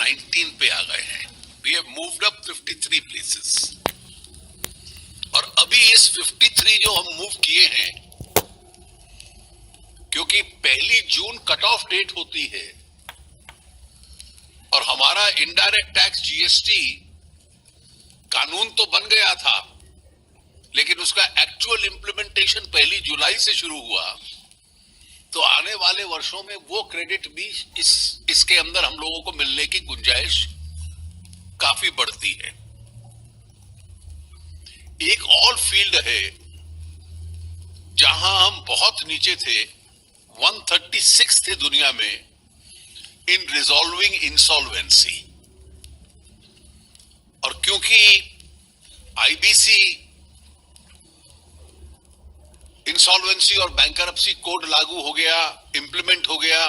19 पे आ गए हैं। We have moved up 53 places. और अभी इस 53 जो हम मूव किए हैं, क्योंकि 1 जून कट ऑफ डेट होती है और हमारा इनडायरेक्ट टैक्स जीएसटी कानून तो बन गया था, लेकिन उसका एक्चुअल इंप्लीमेंटेशन 1 जुलाई से शुरू हुआ, तो आने वाले वर्षों में वो क्रेडिट भी इसके अंदर हम लोगों को मिलने की गुंजाइश काफी बढ़ती है। एक और फील्ड है जहां हम बहुत नीचे थे, 136 थे दुनिया में इन रिजॉल्विंग इंसॉल्वेंसी। और क्योंकि आईबीसी इंसॉल्वेंसी और बैंकरप्सी कोड लागू हो गया, इंप्लीमेंट हो गया,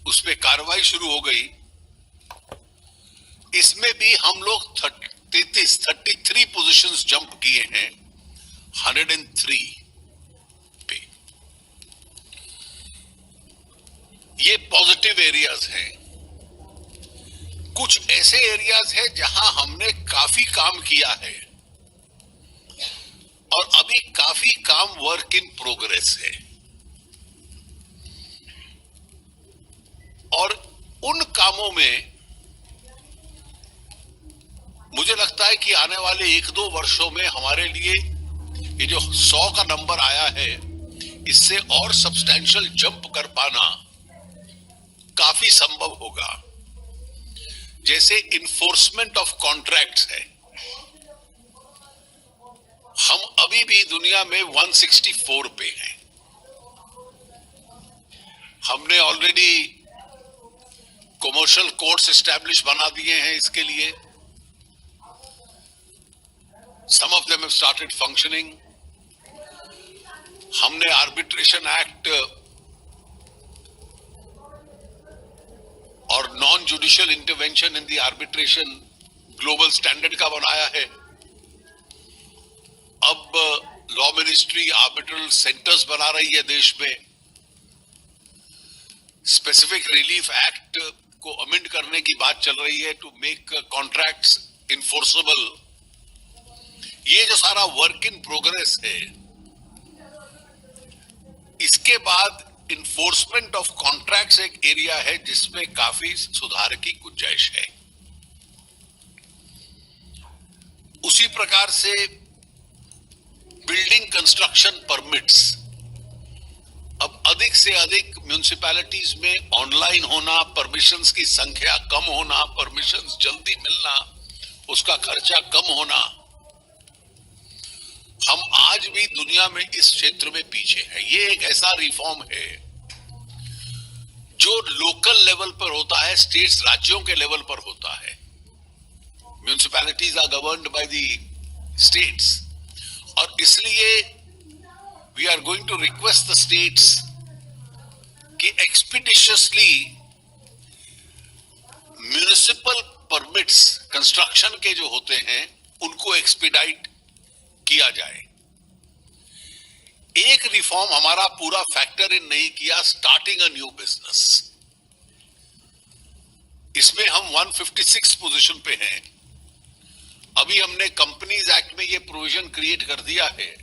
उस पे कार्रवाई शुरू हो गई, इसमें भी हम लोग 33 पोजीशंस जंप किए हैं 103 पे। ये पॉजिटिव एरियाज हैं। कुछ ऐसे एरियाज हैं जहां हमने काफी काम किया है और अभी काफी काम वर्क इन प्रोग्रेस है। और उन कामों में मुझे लगता है कि आने वाले 1-2 वर्षों में हमारे लिए ये जो 100 का नंबर आया है, इससे और सब्सटैंशियल जंप कर पाना काफी संभव होगा। जैसे इन्फोर्समेंट ऑफ कॉन्ट्रैक्ट्स है, हम अभी भी दुनिया में 164 पे हैं। हमने ऑलरेडी कमर्शियल कोर्ट्स एस्टैब्लिश बना दिए हैं इसके लिए। Some of them have started functioning. हमने आर्बिट्रेशन एक्ट और non judicial intervention in the arbitration global standard का बनाया है। अब लॉ मिनिस्ट्री आर्बिट्रल सेंटर्स बना रही है देश में। स्पेसिफिक रिलीफ एक्ट को अमेंड करने की बात चल रही है टू मेक कॉन्ट्रैक्ट्स इन्फोर्सेबल। ये जो सारा वर्क इन प्रोग्रेस है, इसके बाद इन्फोर्समेंट ऑफ कॉन्ट्रैक्ट्स एक एरिया है जिसमें काफी सुधार की गुंजाइश है। उसी प्रकार से बिल्डिंग कंस्ट्रक्शन परमिट्स अब अधिक से अधिक म्युनिसिपैलिटीज में ऑनलाइन होना, परमिशंस की संख्या कम होना, परमिशंस जल्दी मिलना, उसका खर्चा कम होना। हम आज भी दुनिया में इस क्षेत्र में पीछे हैं। ये एक ऐसा रिफॉर्म है जो लोकल लेवल पर होता है, स्टेट्स राज्यों के लेवल पर होता है। Municipalities are governed by the states और इसलिए we are going to request the states कि एक्सपीडिशियसली म्युनिसिपल परमिट्स कंस्ट्रक्शन के जो होते हैं उनको एक्सपीडाइट किया जाए। एक रिफॉर्म हमारा पूरा फैक्टर इन नहीं किया, स्टार्टिंग अ न्यू बिजनेस। इसमें हम 156 पोजीशन पे हैं। अभी हमने कंपनीज एक्ट में ये प्रोविजन क्रिएट कर दिया है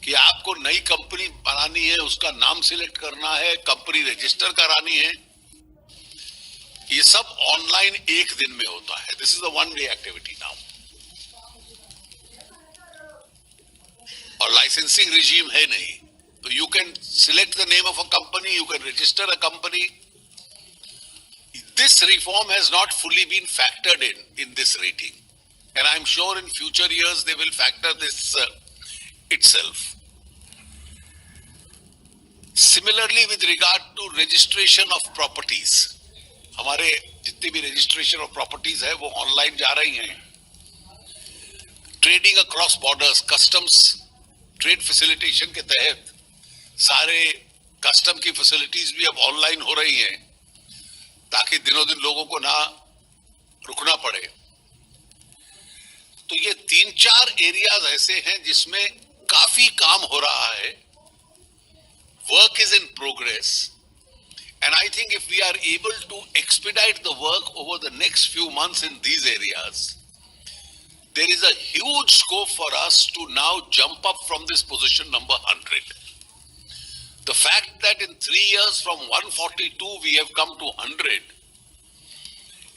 कि आपको नई कंपनी बनानी है, उसका नाम सिलेक्ट करना है, कंपनी रजिस्टर करानी है। ये सब ऑनलाइन एक दिन में होता है। This is a 1 day activity now. और लाइसेंसिंग रिजीम है नहीं, तो you can select the name of a company, you can register a company. This reform has not fully been factored in this rating, and I am sure in future years they will factor this itself. Similarly, with regard to registration of properties, हमारे जितनी भी registration of properties है वो online जा रही हैं। Trading across borders, customs trade facilitation के तहत सारे कस्टम की फैसिलिटीज भी अब ऑनलाइन हो रही हैं, ताकि दिनों दिन लोगों को ना रुकना पड़े। तो ये 3-4 एरियाज ऐसे हैं जिसमें काफी काम हो रहा है। Work is in progress. And I think if we are able to expedite the work over the next few months in these areas, there is a huge scope for us to now jump up from this position number 100. The fact that in 3 years from 142 we have come to 100,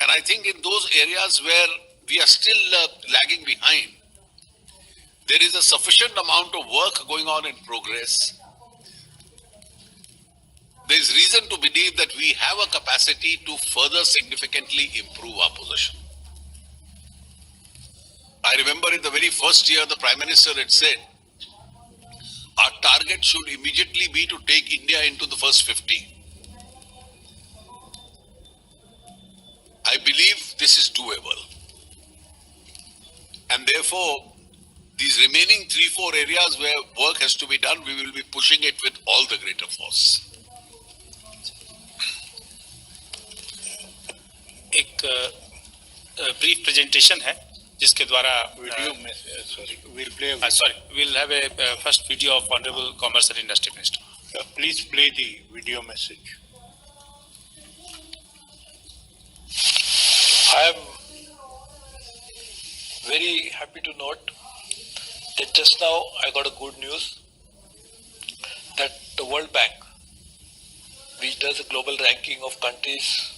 and I think in those areas where we are still lagging behind, there is a sufficient amount of work going on in progress. There is reason to believe that we have a capacity to further significantly improve our position. I remember in the very first year, the Prime Minister had said, our target should immediately be to take India into the first 50. I believe this is doable. And therefore, these remaining 3-4 areas where work has to be done, we will be pushing it with all the greater force. एक brief presentation है जिसके द्वारा we'll have a first video of Honorable Commerce and Industry Minister. Please play the video message. I am very happy to note that just now I got a good news that the World Bank, which does a global ranking of countries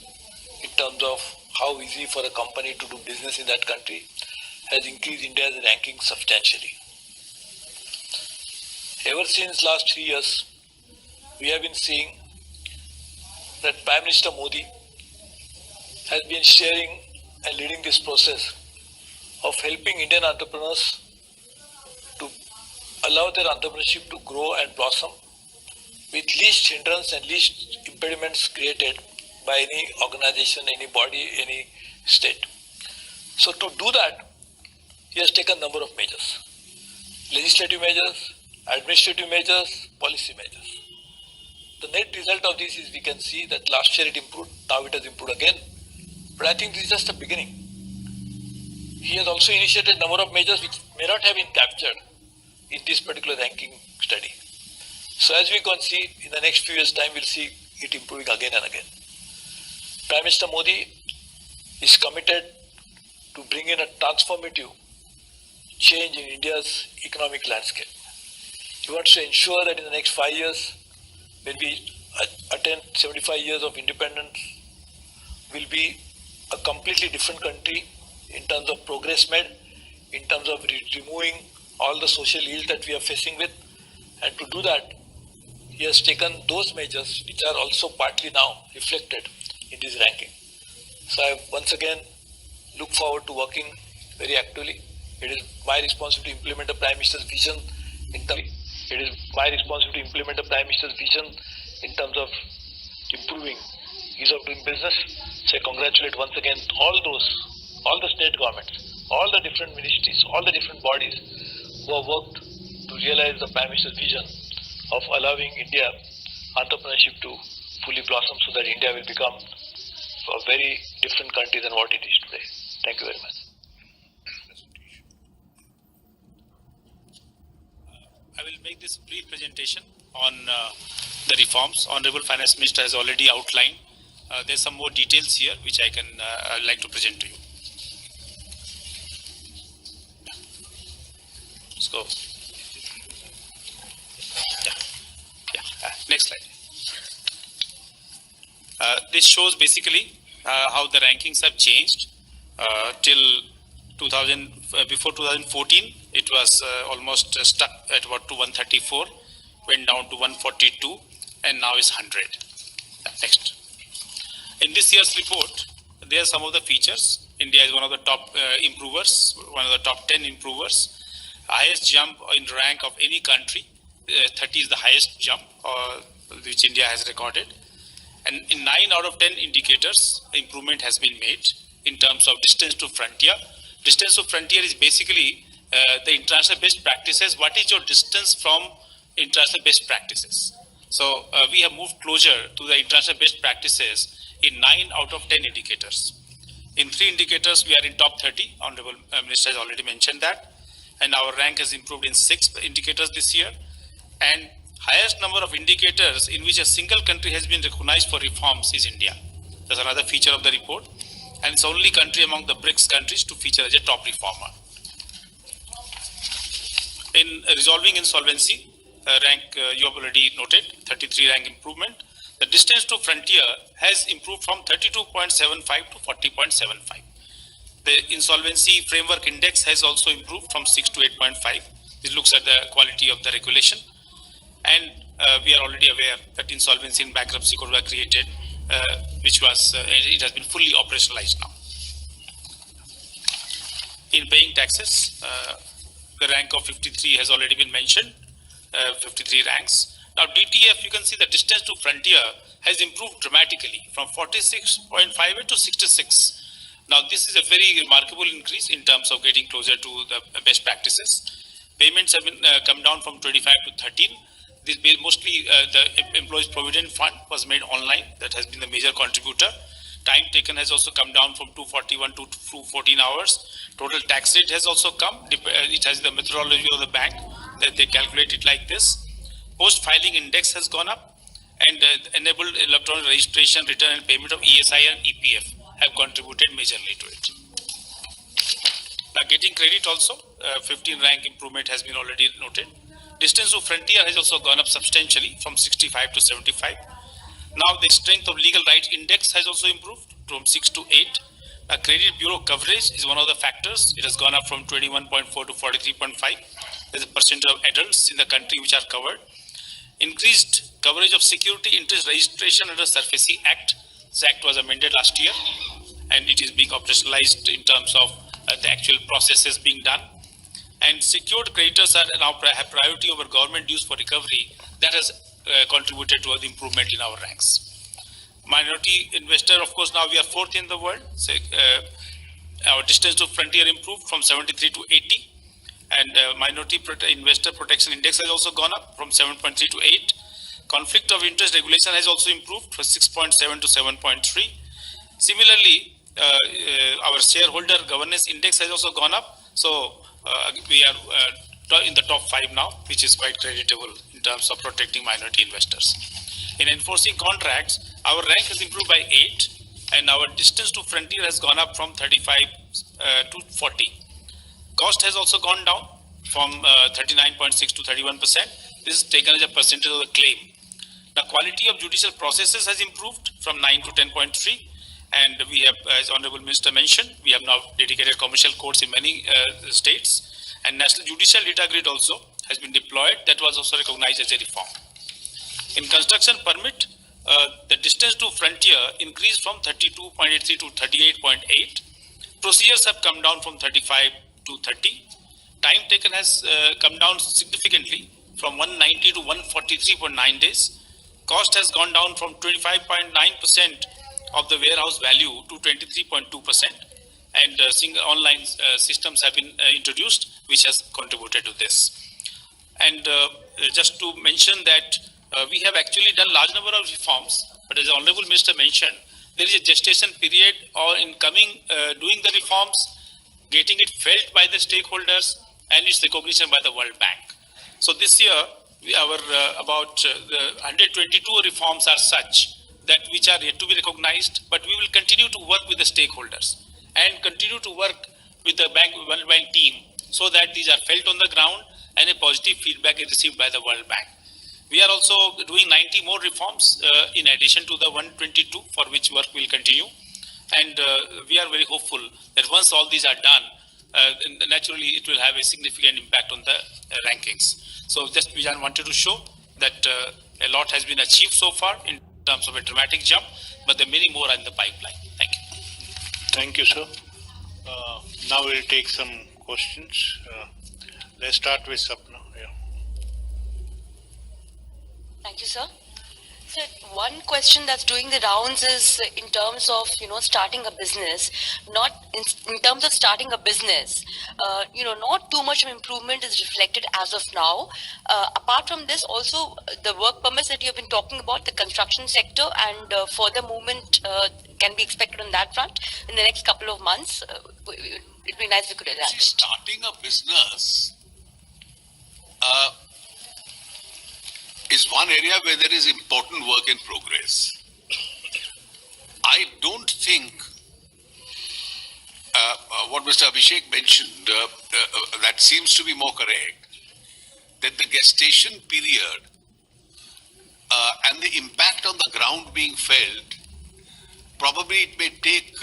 in terms of how easy for a company to do business in that country, has increased India's ranking substantially. Ever since last 3 years, we have been seeing that Prime Minister Modi has been sharing and leading this process of helping Indian entrepreneurs to allow their entrepreneurship to grow and blossom with least hindrance and least impediments created by any organization, any body, any state. So to do that, he has taken a number of measures. Legislative measures, administrative measures, policy measures. The net result of this is we can see that last year it improved, now it has improved again. But I think this is just a beginning. He has also initiated a number of measures which may not have been captured in this particular ranking study. So as we can see, in the next few years' time, we'll see it improving again and again. Prime Minister Modi is committed to bring in a transformative change in India's economic landscape. He wants to ensure that in the next 5 years, when we attain 75 years of independence, will be a completely different country in terms of progress made, in terms of removing all the social ills that we are facing with. And to do that, he has taken those measures which are also partly now reflected in this ranking. So I once again look forward to working very actively. It is my responsibility to implement the Prime Minister's vision in terms of improving ease of doing business. So I congratulate once again all the state governments, all the different ministries, all the different bodies who have worked to realize the Prime Minister's vision of allowing India entrepreneurship to fully blossom so that India will become a very different country than what it is today. Thank you very much. I will make this brief presentation on the reforms. Honorable Finance Minister has already outlined. There's some more details here which I can like to present to you. Let's go. Next slide. This shows basically how the rankings have changed till 2000. Before 2014, it was almost stuck at about 134, went down to 142, and now is 100. Next. In this year's report, there are some of the features. India is one of the top improvers, one of the top 10 improvers. Highest jump in rank of any country. 30 is the highest jump which India has recorded. And in 9 out of 10 indicators, improvement has been made in terms of distance to frontier. Distance to frontier is basically the international best practices. What is your distance from international best practices? So we have moved closer to the international best practices in 9 out of 10 indicators. In 3 indicators, we are in top 30. Honorable Minister has already mentioned that. And our rank has improved in 6 indicators this year. And Highest number of indicators in which a single country has been recognized for reforms is India. That's another feature of the report, and it's the only country among the BRICS countries to feature as a top reformer. In resolving insolvency, rank you have already noted, 33 rank improvement. The distance to frontier has improved from 32.75 to 40.75. The insolvency framework index has also improved from 6 to 8.5. This looks at the quality of the regulation. And we are already aware that insolvency and bankruptcy court were created, which was, it has been fully operationalized now. In paying taxes, the rank of 53 has already been mentioned, 53 ranks. Now DTF, you can see the distance to frontier has improved dramatically from 46.58 to 66. Now this is a very remarkable increase in terms of getting closer to the best practices. Payments have been come down from 25 to 13. This mostly the Employees Provident Fund was made online. That has been the major contributor. Time taken has also come down from 241 to 214 hours. Total tax rate has also come. It has the methodology of the bank that they calculate it like this. Post-filing index has gone up, and enabled electronic registration, return and payment of ESI and EPF have contributed majorly to it. Now getting credit also, 15 rank improvement has been already noted. Distance to frontier has also gone up substantially from 65 to 75. Now the strength of legal rights index has also improved from 6 to 8. Credit bureau coverage is one of the factors. It has gone up from 21.4 to 43.5. There's a percentage of adults in the country which are covered. Increased coverage of security interest registration under SARFAESI Act. This act was amended last year, and it is being operationalized in terms of the actual processes being done. And secured creditors are now have priority over government dues for recovery. That has contributed to the improvement in our ranks. Minority investor, of course, now we are fourth in the world. So, our distance to frontier improved from 73 to 80. And minority investor protection index has also gone up from 7.3 to 8. Conflict of interest regulation has also improved from 6.7 to 7.3. Similarly, our shareholder governance index has also gone up. So we are in the top 5 now, which is quite creditable in terms of protecting minority investors. In enforcing contracts, our rank has improved by 8, and our distance to frontier has gone up from 35 to 40. Cost has also gone down from 39.6 to 31%. This is taken as a percentage of the claim. The quality of judicial processes has improved from 9 to 10.3. And we have, as Honorable Minister mentioned, we have now dedicated commercial courts in many states. And National Judicial Data Grid also has been deployed. That was also recognized as a reform. In construction permit, the distance to frontier increased from 32.83 to 38.8. Procedures have come down from 35 to 30. Time taken has come down significantly from 190 to 143.9 days. Cost has gone down from 25.9% of the warehouse value to 23.2%. And single online systems have been introduced, which has contributed to this. And just to mention that we have actually done large number of reforms, but as the Honorable Minister mentioned, there is a gestation period or in coming doing the reforms, getting it felt by the stakeholders, and its recognition by the World Bank. So this year, about the 122 reforms are such that which are yet to be recognized, but we will continue to work with the stakeholders and continue to work with the World Bank team so that these are felt on the ground and a positive feedback is received by the World Bank. We are also doing 90 more reforms in addition to the 122 for which work will continue. And we are very hopeful that once all these are done, naturally it will have a significant impact on the rankings. So just we wanted to show that a lot has been achieved so far in terms of a dramatic jump, but there are many more in the pipeline. Thank you. Thank you, sir. Now we'll take some questions. Let's start with Sapna. Yeah. Thank you, sir. So one question that's doing the rounds is in terms of, starting a business, not in terms of starting a business, not too much of improvement is reflected as of now. Apart from this, also the work permits that you have been talking about, the construction sector, and further movement can be expected on that front in the next couple of months. It'd be nice if you could elaborate. Starting a business, is one area where there is important work in progress. I don't think what Mr. Abhishek mentioned, that seems to be more correct, that the gestation period and the impact on the ground being felt, probably it may take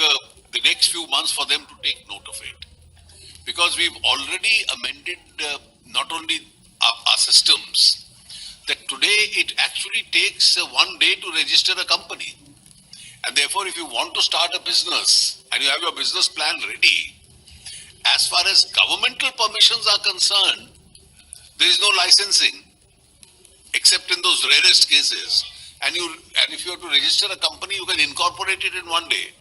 the next few months for them to take note of it. Because we've already amended not only our systems, that today it actually takes 1 day to register a company. And therefore, if you want to start a business and you have your business plan ready, as far as governmental permissions are concerned, there is no licensing, except in those rarest cases. And if you have to register a company, you can incorporate it in 1 day.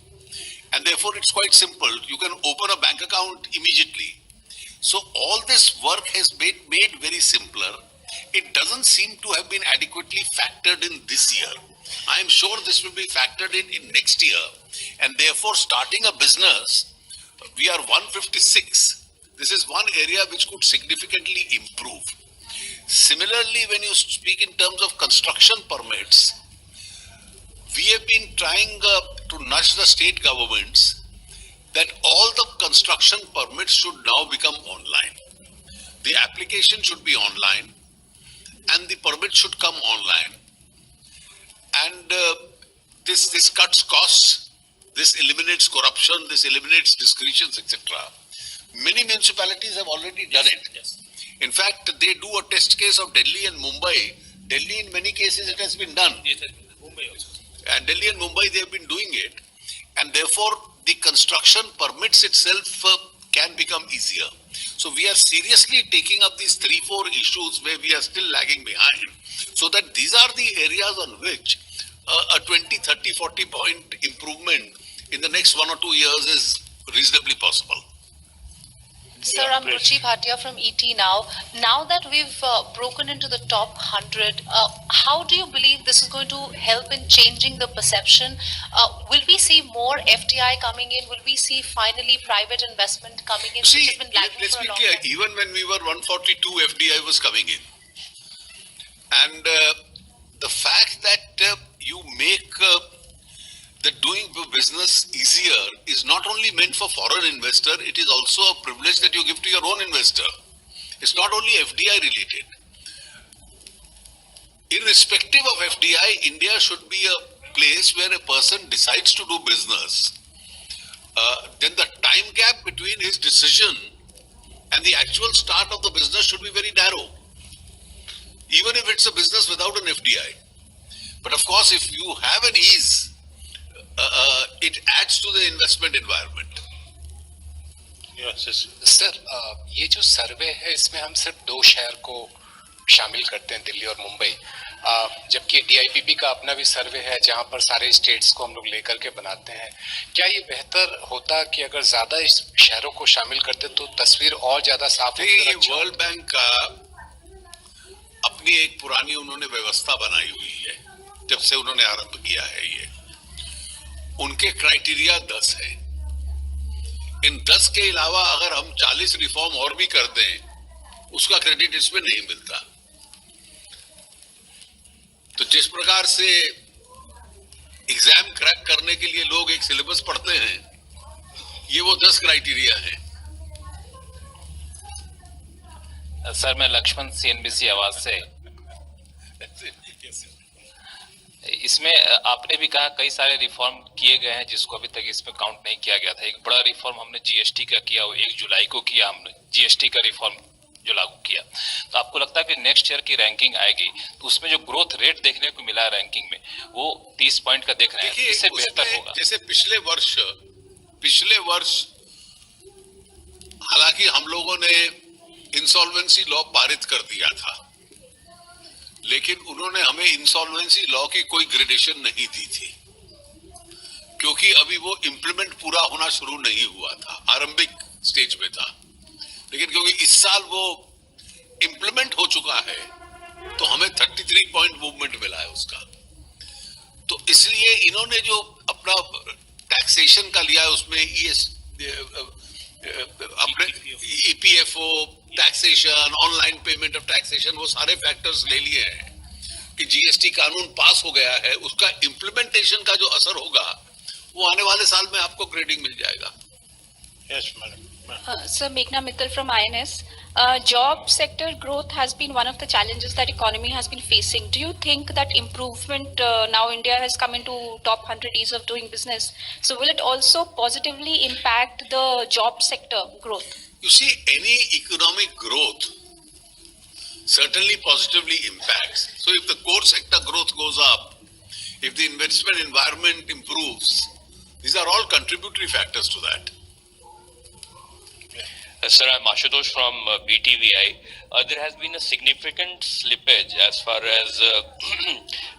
And therefore, it's quite simple. You can open a bank account immediately. So all this work has been made very simpler. It doesn't seem to have been adequately factored in this year. I am sure this will be factored in next year. And therefore, starting a business, we are 156. This is one area which could significantly improve. Similarly, when you speak in terms of construction permits, we have been trying to nudge the state governments that all the construction permits should now become online. The application should be online and the permit should come online. And this cuts costs, this eliminates corruption, this eliminates discretions, etc. Many municipalities have already done it. Yes. In fact, they do a test case of Delhi and Mumbai. Delhi, in many cases, it has been done. Yes, Mumbai also. And Delhi and Mumbai, they have been doing it. And therefore, the construction permits itself can become easier. So we are seriously taking up these 3-4 issues where we are still lagging behind. So that these are the areas on which a 20, 30, 40 point improvement in the next 1 or 2 years is reasonably possible. Sir, I'm Ruchi Bhatia from ET now. Now that we've broken into the top 100, how do you believe this is going to help in changing the perception? Will we see more FDI coming in? Will we see finally private investment coming in? See, which has been lagging let's for a be long clear, time? even when we were 142, FDI was coming in. And the fact that you make the doing business easier is not only meant for foreign investor, it is also a privilege that you give to your own investor. It's not only FDI related. Irrespective of FDI, India should be a place where a person decides to do business. Then the time gap between his decision and the actual start of the business should be very narrow. Even if it's a business without an FDI. But of course, if you have an ease, it adds to the investment environment. Yes, yes. Sir ये जो सर्वे है इसमें हम सिर्फ 2 शहर को शामिल करते हैं, दिल्ली और मुंबई, जबकि डीआईपीपी का अपना भी सर्वे है जहां पर सारे स्टेट्स को हम लोग लेकर के बनाते हैं. क्या ये बेहतर होता कि अगर ज्यादा इस शहरों को शामिल करते तो तस्वीर और ज्यादा साफ होती? ये वर्ल्ड बैंक का अपनी एक पुरानी उन्होंने व्यवस्था बनाई हुई है, जब से उन्होंने आरंभ किया है. ये उनके क्राइटेरिया 10 है. इन 10 के अलावा अगर हम 40 रिफॉर्म और भी कर दें, उसका क्रेडिट इसमें नहीं मिलता. तो जिस प्रकार से एग्जाम क्रैक करने के लिए लोग एक सिलेबस पढ़ते हैं, ये वो 10 क्राइटेरिया है. सर, मैं लक्ष्मण सीएनबीसी आवाज से. इसमें आपने भी कहा कई सारे रिफॉर्म किए गए हैं जिसको अभी तक इसमें काउंट नहीं किया गया था. एक बड़ा रिफॉर्म हमने जीएसटी का किया, वो 1 जुलाई को किया हमने जीएसटी का रिफॉर्म जो लागू किया. तो आपको लगता है कि नेक्स्ट ईयर की रैंकिंग आएगी तो उसमें जो ग्रोथ रेट देखने को मिला है रैंकिंग में वो 30 पॉइंट का देख रहे हैं, इससे बेहतर होगा? जैसे पिछले वर्ष हालांकि हम लोगों ने इंसॉल्वेंसी लॉ पारित कर दिया था, लेकिन उन्होंने हमें इंसॉल्वेंसी लॉ की कोई ग्रेडेशन नहीं दी थी, क्योंकि अभी वो इम्प्लीमेंट पूरा होना शुरू नहीं हुआ था, आरंभिक स्टेज में था. लेकिन क्योंकि इस साल वो इम्प्लीमेंट हो चुका है, तो हमें 33 पॉइंट मूवमेंट मिला है उसका. तो इसलिए इन्होंने जो अपना टैक्सेशन का लिया है, उसमें अपने EPFO, taxation, online payment of taxation, वो सारे फैक्टर्स ले लिए हैं. कि जीएसटी कानून पास हो गया है, उसका इम्प्लीमेंटेशन का जो असर होगा वो आने वाले साल में आपको ग्रेडिंग मिल जाएगा. Yes, madam. Sir, Meghna Mittal from INS. Job sector growth has been one of the challenges that economy has been facing. Do you think that improvement now India has come into top 100 ease of doing business? So will it also positively impact the job sector growth? You see, any economic growth certainly positively impacts. So if the core sector growth goes up, if the investment environment improves, these are all contributory factors to that. Sir, I'm Ashutosh from BTVI. There has been a significant slippage as far as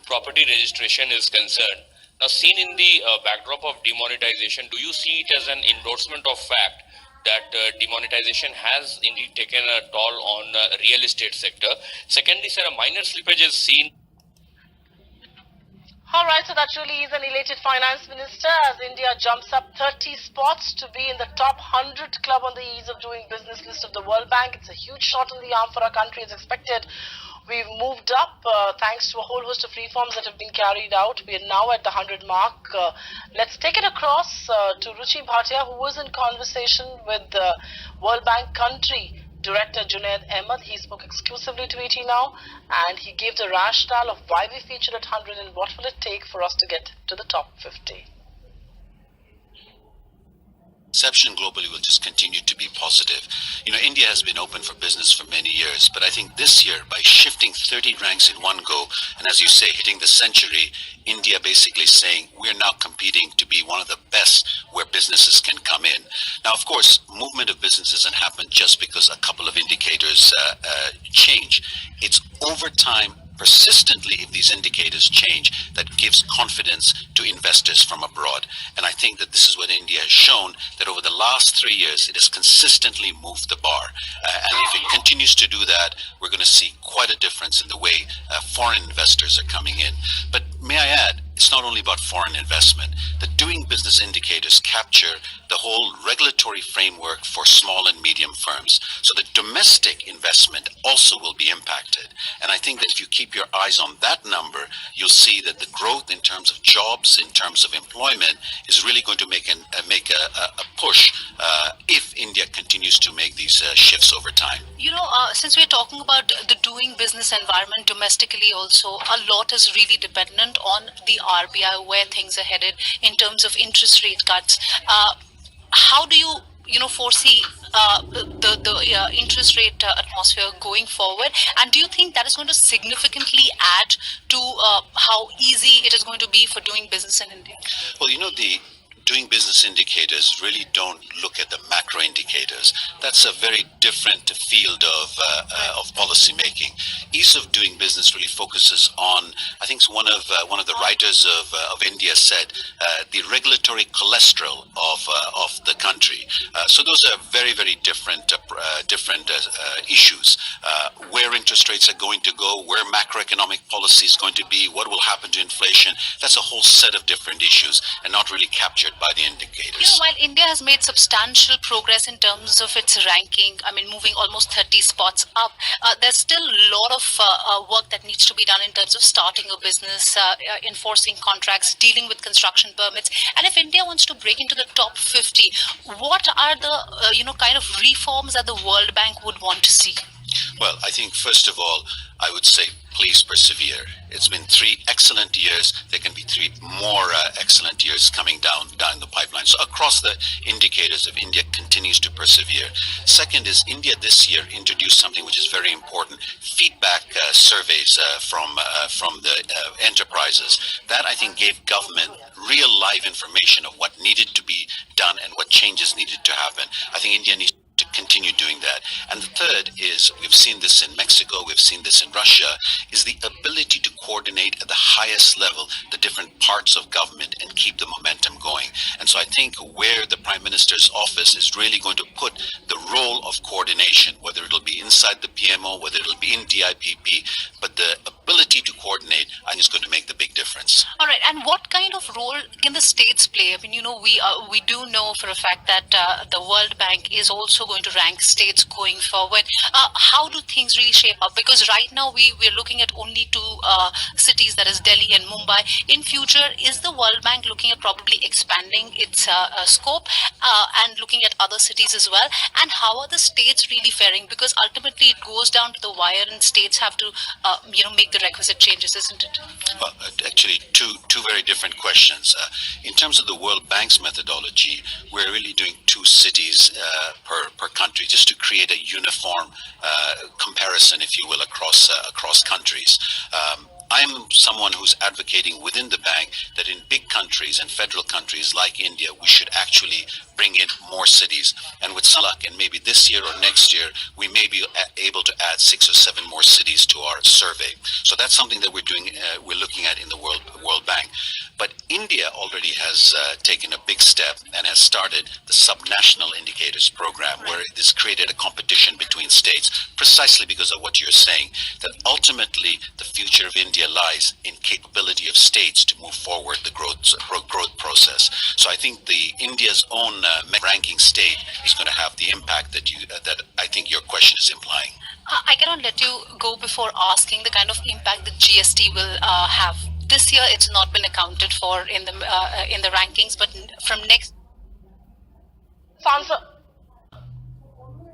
property registration is concerned. Now, seen in the backdrop of demonetization, do you see it as an endorsement of fact that demonetization has indeed taken a toll on real estate sector? Secondly, sir, a minor slippage is seen. All right, so that really is an elated finance minister as India jumps up 30 spots to be in the top 100 club on the ease of doing business list of the World Bank. It's a huge shot in the arm for our country as expected. We've moved up thanks to a whole host of reforms that have been carried out. We are now at the 100 mark. Let's take it across to Ruchi Bhatia, who was in conversation with World Bank country Director Junaid Ahmed. He spoke exclusively to ET Now, and he gave the rationale of why we featured at 100 and what will it take for us to get to the top 50. Perception globally will just continue to be positive. You know, India has been open for business for many years, but I think this year, by shifting 30 ranks in one go, and as you say, hitting the century, India basically saying we're now competing to be one of the best where businesses can come in. Now, of course, movement of business doesn't happen just because a couple of indicators change. It's over time, persistently, if these indicators change, that gives confidence to investors from abroad. And I think that this is what India has shown, that over the last 3 years, it has consistently moved the bar. And if it continues to do that, we're going to see quite a difference in the way foreign investors are coming in. But may I add, it's not only about foreign investment. The doing business indicators capture the whole regulatory framework for small and medium firms. So the domestic investment also will be impacted. And I think that if you keep your eyes on that number, you'll see that the growth in terms of jobs, in terms of employment, is really going to make a push if India continues to make these shifts over time. You know, since we're talking about the doing business environment domestically also, a lot is really dependent on the RBI, where things are headed in terms of interest rate cuts. How do you foresee the interest rate atmosphere going forward? And do you think that is going to significantly add to how easy it is going to be for doing business in India? Well, the doing business indicators really don't look at the macro indicators. That's a very different field of policy making. Ease of doing business really focuses on, I think one of the writers of India said, the regulatory cholesterol of the country. So those are very, very different issues. Where interest rates are going to go, where macroeconomic policy is going to be, what will happen to inflation. That's a whole set of different issues and not really captured by the indicators. While India has made substantial progress in terms of its ranking, moving almost 30 spots up, there's still a lot of work that needs to be done in terms of starting a business, enforcing contracts, dealing with construction permits. And if India wants to break into the top 50, what are the kind of reforms that the World Bank would want to see? Well, I think first of all, I would say please persevere. It's been 3 excellent years. There can be 3 more excellent years coming down the pipeline. So across the indicators, if India continues to persevere. Second is India this year introduced something which is very important: feedback surveys from the enterprises. That I think gave government real live information of what needed to be done and what changes needed to happen. I think India needs to continue doing that. And the third is, we've seen this in Mexico, we've seen this in Russia, is the ability to coordinate at the highest level the different parts of government and keep the momentum going. And so I think where the Prime Minister's office is really going to put the role of coordination, whether it'll be inside the PMO, whether it'll be in DIPP, but the ability to coordinate, I think is going to make the big difference. All right, and what kind of role can the states play? I mean, you know, we do know for a fact that the World Bank is also going to rank states going forward. How do things really shape up? Because right now we're looking at only two cities, that is Delhi and Mumbai. In future, is the World Bank looking at probably expanding its scope and looking at other cities as well? And how are the states really faring? Because ultimately it goes down to the wire, and states have to, make the requisite changes, isn't it? Well, actually, two very different questions. In terms of the World Bank's methodology, we're really doing two cities per country, just to create a uniform comparison, if you will, across countries. I'm someone who's advocating within the bank that in big countries and federal countries like India, we should actually bring in more cities. And with some luck, and maybe this year or next year, we may be able to add 6 or 7 more cities to our survey. So that's something that we're doing. We're looking at in the World Bank. But India already has taken a big step and has started the subnational indicators program, where it has created a competition between states, precisely because of what you're saying, that ultimately the future of India lies in capability of states to move forward the growth process. So I think the India's own ranking state is going to have the impact that I think your question is implying. I cannot let you go before asking the kind of impact that GST will have. This year, it's not been accounted for in the rankings, but from next. Answer.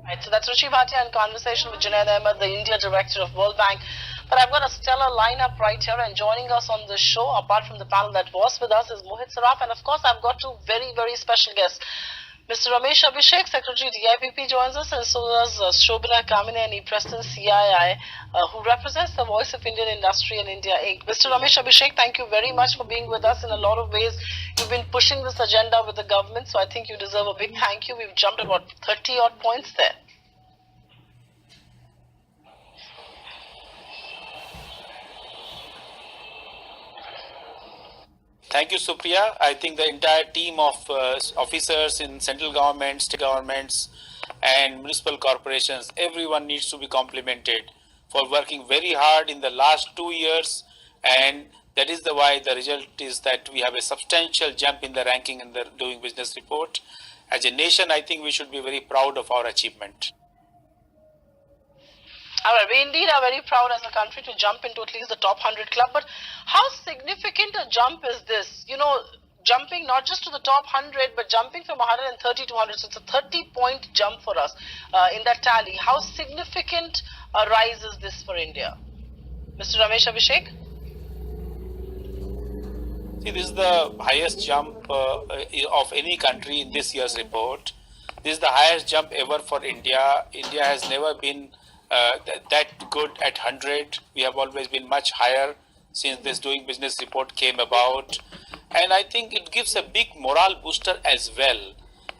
Right, so that's Ruchi Bhatia in conversation with Junaid Ahmed, the India Director of World Bank. But I've got a stellar lineup right here, and joining us on the show, apart from the panel that was with us, is Mohit, Saraf, and of course I've got two very, very special guests. Mr. Ramesh Abhishek, Secretary DIPP, joins us, and so does Shobhana Kamine and E-Preston CII, who represents the voice of Indian industry and India Inc. Mr. Ramesh Abhishek, thank you very much for being with us. In a lot of ways, you've been pushing this agenda with the government, so I think you deserve a big thank you. We've jumped about 30 odd points there. Thank you, Supriya. I think the entire team of officers in central government, state governments, and municipal corporations, everyone needs to be complimented for working very hard in the last 2 years, and that is why the result is that we have a substantial jump in the ranking in the Doing Business report. As a nation, I think we should be very proud of our achievement. All right, we indeed are very proud as a country to jump into at least the top 100 club. But how significant a jump is this? You know, jumping not just to the top 100, but jumping from 130 to 100. So it's a 30-point jump for us in that tally. How significant a rise is this for India? Mr. Ramesh Abhishek? See, this is the highest jump of any country in this year's report. This is the highest jump ever for India. India has never been that good at 100. We have always been much higher since this Doing Business report came about. And I think it gives a big morale booster as well.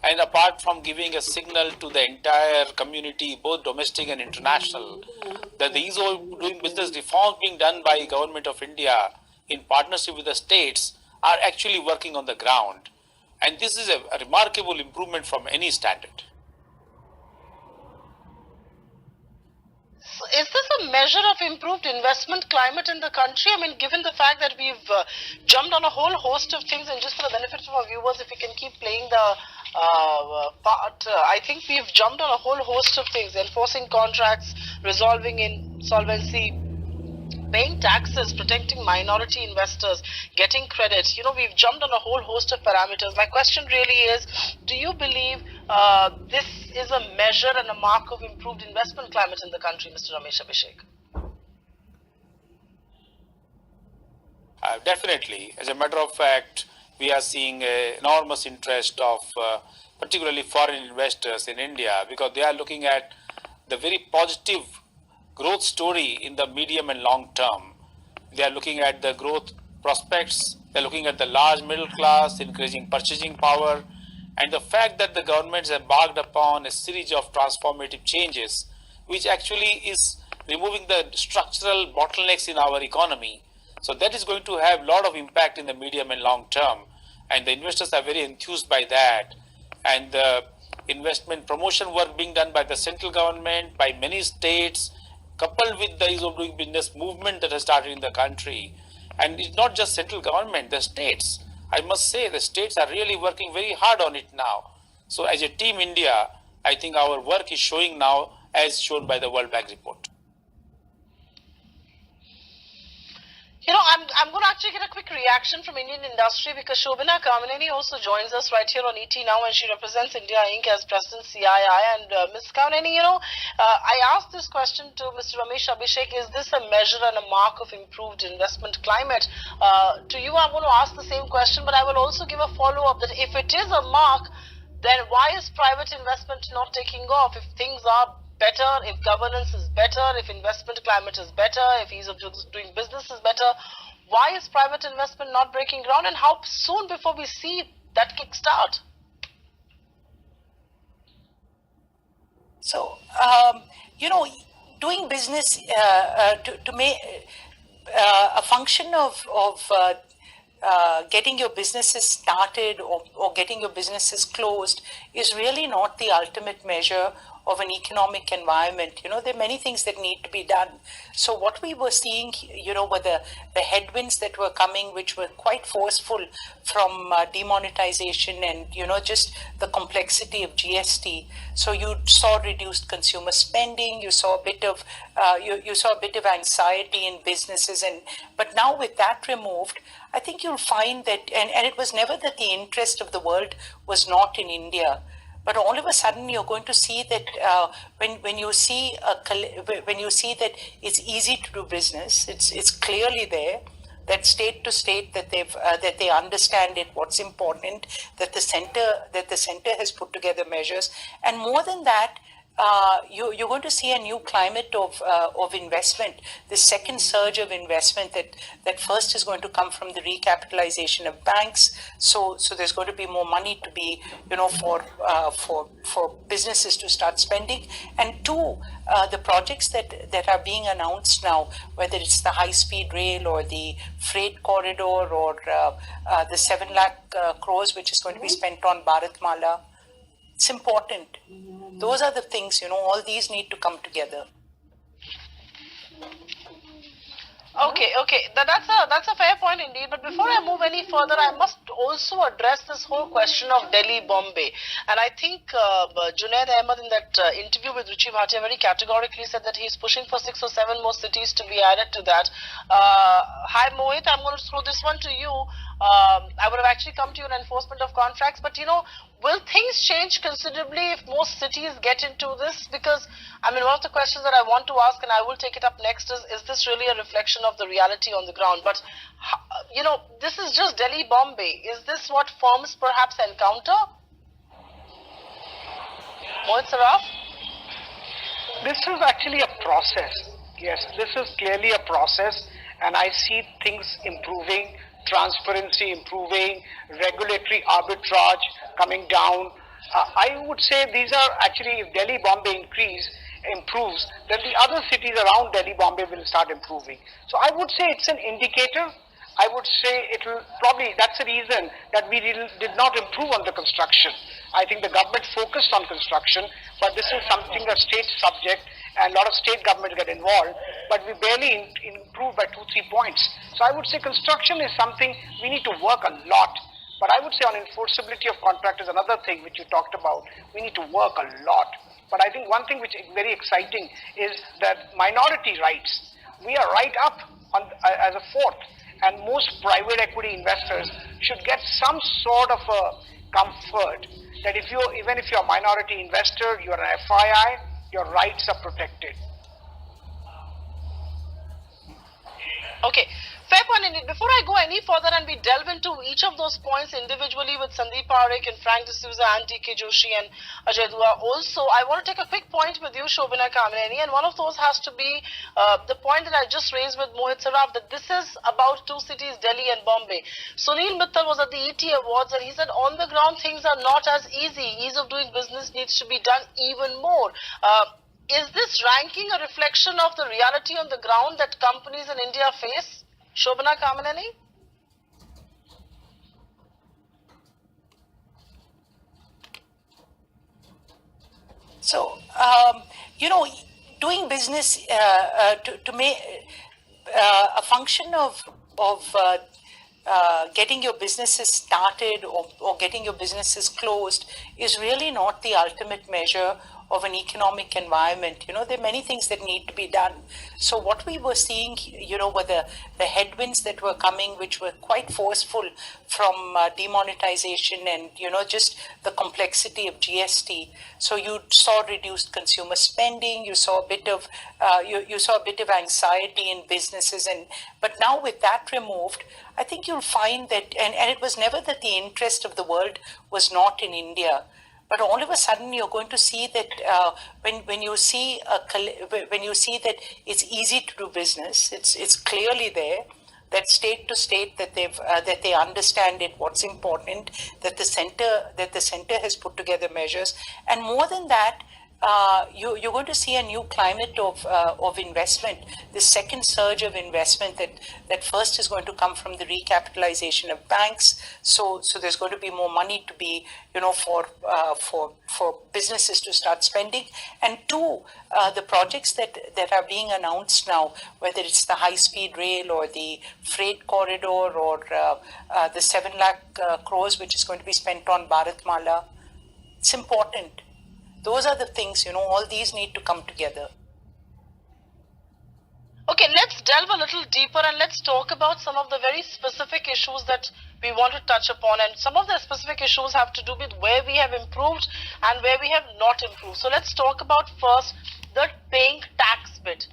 And apart from giving a signal to the entire community, both domestic and international, that these all Doing Business reforms being done by Government of India in partnership with the states are actually working on the ground. And this is a remarkable improvement from any standard. Is this a measure of improved investment climate in the country? I mean, given the fact that we've jumped on a whole host of things, and just for the benefit of our viewers, if we can keep playing the part, I think we've jumped on a whole host of things: enforcing contracts, resolving insolvency, paying taxes, protecting minority investors, getting credit. You know, we've jumped on a whole host of parameters. My question really is, do you believe this is a measure and a mark of improved investment climate in the country, Mr. Ramesh Abhishek? Definitely. As a matter of fact, we are seeing enormous interest of particularly foreign investors in India, because they are looking at the very positive growth story in the medium and long term. They are looking at the growth prospects. They are looking at the large middle class, increasing purchasing power, and the fact that the governments have embarked upon a series of transformative changes, which actually is removing the structural bottlenecks in our economy. So that is going to have a lot of impact in the medium and long term, and the investors are very enthused by that. And the investment promotion work being done by the central government, by many states, coupled with the ease of doing business movement that has started in the country. And it's not just central government, the states. I must say the states are really working very hard on it now. So as a team India, I think our work is showing now as shown by the World Bank report. You know, I'm going to actually get a quick reaction from Indian industry because Shobhana Kamineni also joins us right here on ET now, and she represents India Inc. as President CII. And Ms. Kamineni, I asked this question to Mr. Ramesh Abhishek, is this a measure and a mark of improved investment climate? To you, I'm going to ask the same question, but I will also give a follow-up that if it is a mark, then why is private investment not taking off? If things are better, if governance is better, if investment climate is better, if ease of doing business is better, why is private investment not breaking ground, and how soon before we see that kickstart? So, doing business to make a function of getting your businesses started or getting your businesses closed is really not the ultimate measure of an economic environment. There are many things that need to be done. So what we were seeing, were the headwinds that were coming, which were quite forceful from demonetization and, just the complexity of GST. So you saw reduced consumer spending, you saw a bit of anxiety in businesses, but now with that removed, I think you'll find that, and it was never that the interest of the world was not in India. But all of a sudden, you're going to see that when you see that it's easy to do business, it's clearly there. That state to state that they understand it, what's important, that the center has put together measures, and more than that, you're going to see a new climate of investment. The second surge of investment that first is going to come from the recapitalization of banks. So there's going to be more money to be, for businesses to start spending. And two, the projects that are being announced now, whether it's the high-speed rail or the freight corridor or the 7 lakh crores which is going to be spent on Bharatmala, it's important. Those are the things, all these need to come together. Okay. That's a fair point indeed. But before I move any further, I must also address this whole question of Delhi, Bombay. And I think Junaid Ahmed in that interview with Ruchi Bhatia very categorically said that he's pushing for 6 or 7 more cities to be added to that. Hi Mohit, I'm going to throw this one to you. I would have actually come to you on enforcement of contracts, but will things change considerably if most cities get into this? Because, one of the questions that I want to ask, and I will take it up next, is this really a reflection of the reality on the ground? But, this is just Delhi, Bombay. Is this what firms perhaps encounter? Mohit Saraf? This is actually a process. Yes, this is clearly a process, and I see things improving, transparency improving, regulatory arbitrage coming down. I would say these are actually, if Delhi, Bombay improves, then the other cities around Delhi, Bombay will start improving. So I would say it's an indicator. I would say it will probably, that's the reason that we did not improve on the construction. I think the government focused on construction, but this is something a state subject, and a lot of state governments get involved, but we barely improved by 2-3 points. So I would say construction is something we need to work a lot. But I would say on enforceability of contract is another thing which you talked about. We need to work a lot. But I think one thing which is very exciting is that minority rights, we are right up as a fourth, and most private equity investors should get some sort of a comfort that even if you're a minority investor, you're an FII, your rights are protected. Okay. Fair point indeed. Before I go any further and we delve into each of those points individually with Sandeep Parekh and Frank D'Souza and DK Joshi and Ajay Dua, also I want to take a quick point with you, Shobhana Kamineni, and one of those has to be the point that I just raised with Mohit Saraf, that this is about 2 cities, Delhi and Bombay. Sunil Mittal was at the ET Awards and he said on the ground things are not as easy. Ease of doing business needs to be done even more. Is this ranking a reflection of the reality on the ground that companies in India face? Shobhana Kamineni? So, doing business to make a function of getting your businesses started or getting your businesses closed is really not the ultimate measure of an economic environment. There are many things that need to be done. So what we were seeing, were the headwinds that were coming, which were quite forceful from demonetization and, just the complexity of GST. So you saw reduced consumer spending, you saw a bit of anxiety in businesses, but now with that removed, I think you'll find that, and it was never that the interest of the world was not in India. But all of a sudden, you're going to see that when you see that it's easy to do business, it's clearly there. That state to state that they understand it, what's important, that the center has put together measures, and more than that, you're going to see a new climate of investment. The second surge of investment that first is going to come from the recapitalization of banks. So there's going to be more money to be, for businesses to start spending. And two, the projects that are being announced now, whether it's the high-speed rail or the freight corridor or the 7 lakh crores which is going to be spent on Bharatmala, it's important. Those are the things, all these need to come together. Okay, let's delve a little deeper and let's talk about some of the very specific issues that we want to touch upon. And some of the specific issues have to do with where we have improved and where we have not improved. So let's talk about first the paying tax bit.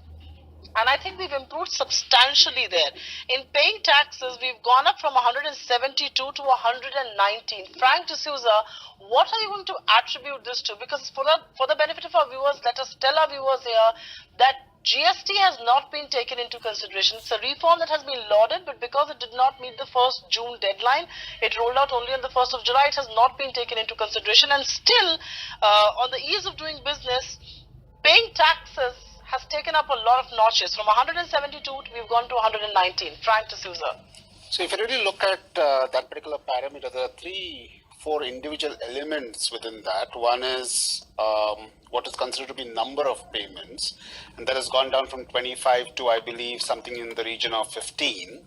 And I think we've improved substantially there. In paying taxes, we've gone up from 172 to 119. Frank D'Souza, what are you going to attribute this to? Because for the benefit of our viewers, let us tell our viewers here that GST has not been taken into consideration. It's a reform that has been lauded, but because it did not meet the 1st June deadline, it rolled out only on the 1st of July. It has not been taken into consideration. And still, on the ease of doing business, paying taxes has taken up a lot of notches. From 172, we've gone to 119. Frank D'Souza. So if you really look at that particular parameter, there are 3-4 individual elements within that. One is what is considered to be number of payments, and that has gone down from 25 to, I believe, something in the region of 15.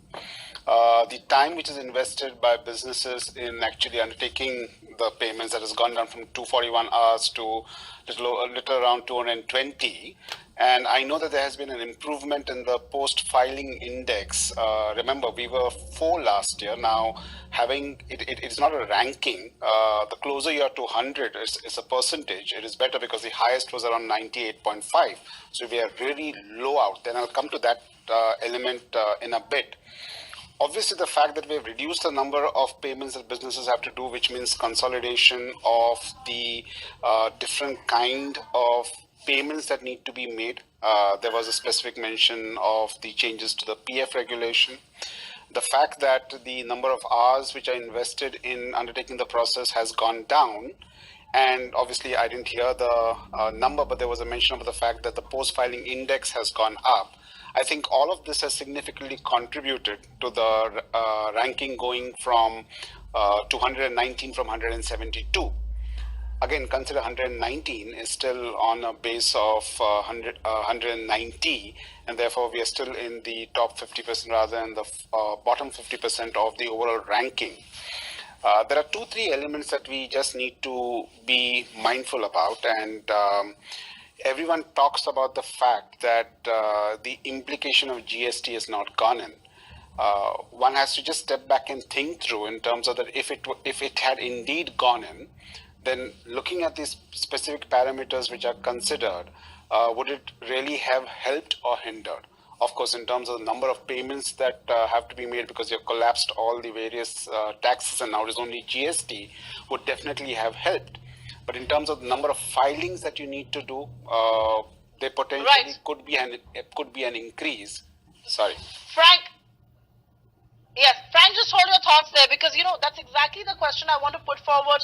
The time which is invested by businesses in actually undertaking the payments, that has gone down from 241 hours to a little around 220. And I know that there has been an improvement in the post-filing index. Remember, we were 4 last year. Now, it's not a ranking. The closer you are to 100 is a percentage. It is better because the highest was around 98.5. So we are really low out. Then I'll come to that element in a bit. Obviously, the fact that we have reduced the number of payments that businesses have to do, which means consolidation of the different kind of payments that need to be made. There was a specific mention of the changes to the PF regulation. The fact that the number of hours which are invested in undertaking the process has gone down. And obviously, I didn't hear the number, but there was a mention of the fact that the post-filing index has gone up. I think all of this has significantly contributed to the ranking going from 219 from 172. Again, consider 119 is still on a base of 190, and therefore we are still in the top 50% rather than the bottom 50% of the overall ranking. There are 2-3 elements that we just need to be mindful about, and everyone talks about the fact that the implication of GST has not gone in. One has to just step back and think through in terms of that if it had indeed gone in, then looking at these specific parameters which are considered, would it really have helped or hindered? Of course, in terms of the number of payments that have to be made because you've collapsed all the various taxes and now it is only GST, would definitely have helped. But in terms of the number of filings that you need to do, there potentially could be an increase. Sorry. Frank. Yes, Frank, just hold your thoughts there because, that's exactly the question I want to put forward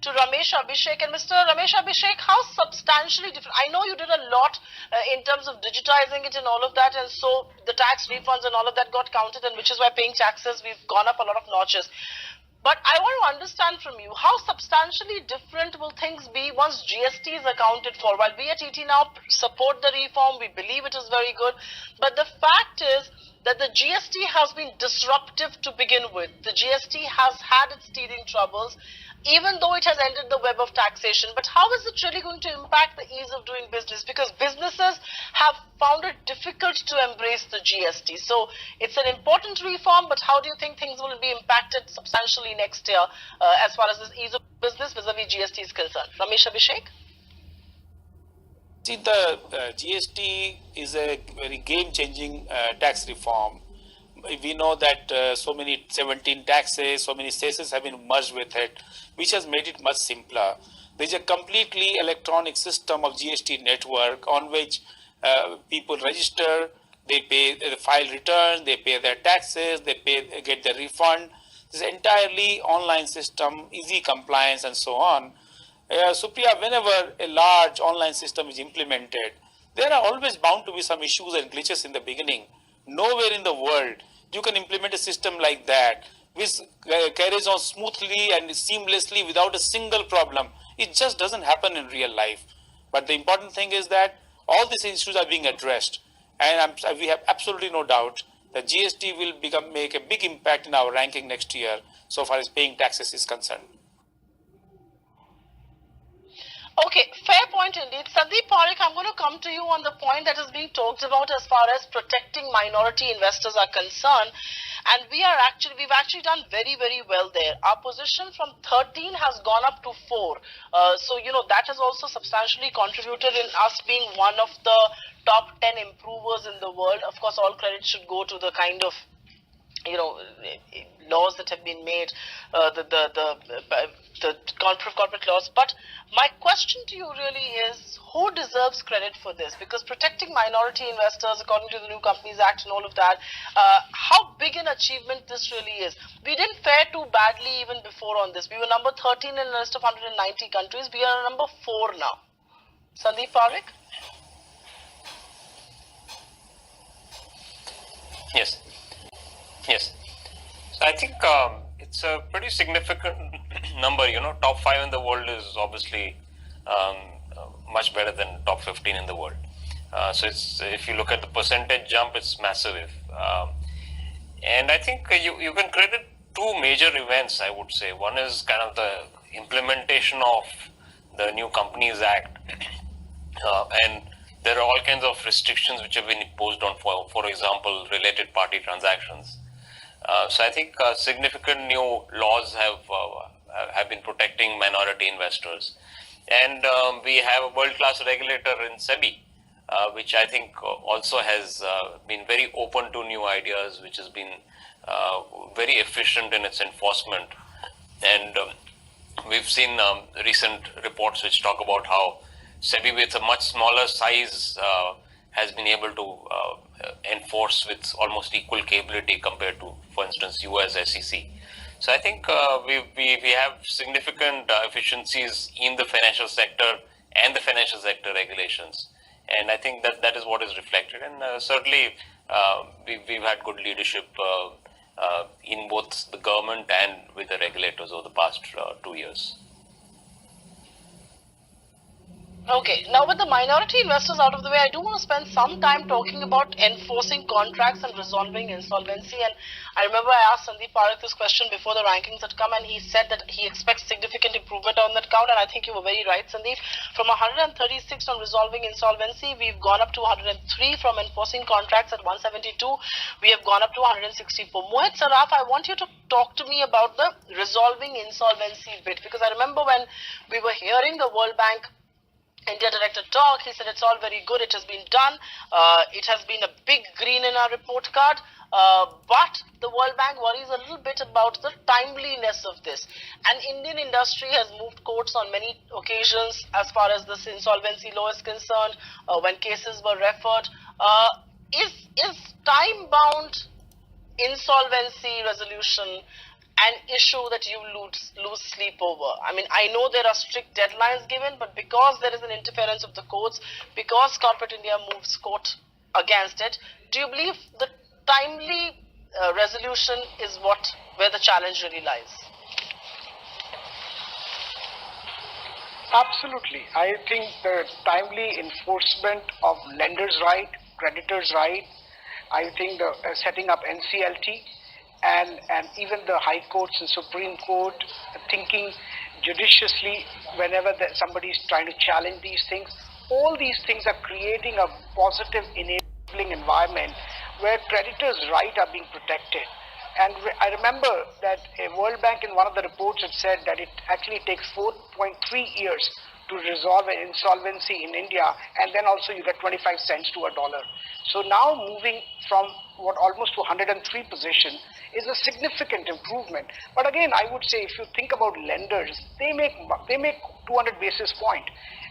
to Ramesh Abhishek. And Mr. Ramesh Abhishek, how substantially different? I know you did a lot in terms of digitizing it and all of that, and so the tax refunds and all of that got counted, and which is why paying taxes, we've gone up a lot of notches. But I want to understand from you, how substantially different will things be once GST is accounted for? While we at ET now support the reform, we believe it is very good, but the fact is that the GST has been disruptive to begin with. The GST has had its teething troubles, even though it has entered the web of taxation. But how is it really going to impact the ease of doing business? Because businesses have found it difficult to embrace the GST. So it's an important reform, but how do you think things will be impacted substantially next year as far as this ease of business vis-a-vis GST is concerned? Ramesh Abhishek? See, the GST is a very game-changing tax reform. We know that so many 17 taxes, so many cesses have been merged with it, which has made it much simpler. There is a completely electronic system of GST network on which people register, they pay, they file return, they pay their taxes, they pay, get their refund. This is entirely online system, easy compliance, and so on. Supriya, whenever a large online system is implemented, there are always bound to be some issues and glitches in the beginning. Nowhere in the world you can implement a system like that which carries on smoothly and seamlessly without a single problem. It just doesn't happen in real life. But the important thing is that all these issues are being addressed, and we have absolutely no doubt that GST will make a big impact in our ranking next year so far as paying taxes is concerned. Okay, fair point indeed. Sandeep Parekh, I'm going to come to you on the point that is being talked about as far as protecting minority investors are concerned. And we've actually done very, very well there. Our position from 13 has gone up to 4. So, that has also substantially contributed in us being one of the top 10 improvers in the world. Of course, all credit should go to the kind of laws that have been made, the corporate laws. But my question to you really is, who deserves credit for this? Because protecting minority investors according to the New Companies Act and all of that, how big an achievement this really is. We didn't fare too badly even before on this. We were number 13 in a list of 190 countries. We are number 4 now. Sandeep Parekh? Yes. Yes. So I think it's a pretty significant number. Top 5 in the world is obviously much better than top 15 in the world. So if you look at the percentage jump, it's massive. And I think you can credit 2 major events, I would say. One is kind of the implementation of the New Companies Act. And there are all kinds of restrictions which have been imposed on, for example, related party transactions. So I think significant new laws have been protecting minority investors. And we have a world-class regulator in SEBI, which I think also has been very open to new ideas, which has been very efficient in its enforcement. And we've seen recent reports which talk about how SEBI, with a much smaller size, has been able to enforce with almost equal capability compared to, for instance, US SEC. So I think we have significant efficiencies in the financial sector and the financial sector regulations. And I think that is what is reflected. And certainly we've had good leadership in both the government and with the regulators over the past 2 years. Okay, now with the minority investors out of the way, I do want to spend some time talking about enforcing contracts and resolving insolvency. And I remember I asked Sandeep Parekh this question before the rankings had come, and he said that he expects significant improvement on that count. And I think you were very right, Sandeep. From 136 on resolving insolvency, we've gone up to 103. From enforcing contracts at 172, we have gone up to 164. Mohit, Saraf, I want you to talk to me about the resolving insolvency bit, because I remember when we were hearing the World Bank India director talk, he said it's all very good, it has been done, it has been a big green in our report card, but the World Bank worries a little bit about the timeliness of this. And Indian industry has moved courts on many occasions as far as this insolvency law is concerned, when cases were referred. Is time-bound insolvency resolution an issue that you lose sleep over? I mean, I know there are strict deadlines given, but because there is an interference of the courts, because corporate India moves court against it, do you believe the timely resolution is where the challenge really lies? Absolutely. I think the timely enforcement of lenders' right, creditors' right, I think the setting up NCLT and even the high courts and Supreme Court thinking judiciously whenever somebody is trying to challenge these things, all these things are creating a positive enabling environment where creditors' rights are being protected. And I remember that a World Bank in one of the reports had said that it actually takes 4.3 years to resolve an insolvency in India, and then also you get 25 cents to a dollar. So now moving from what almost to 103 position is a significant improvement. But again, I would say if you think about lenders, they make 200 basis point,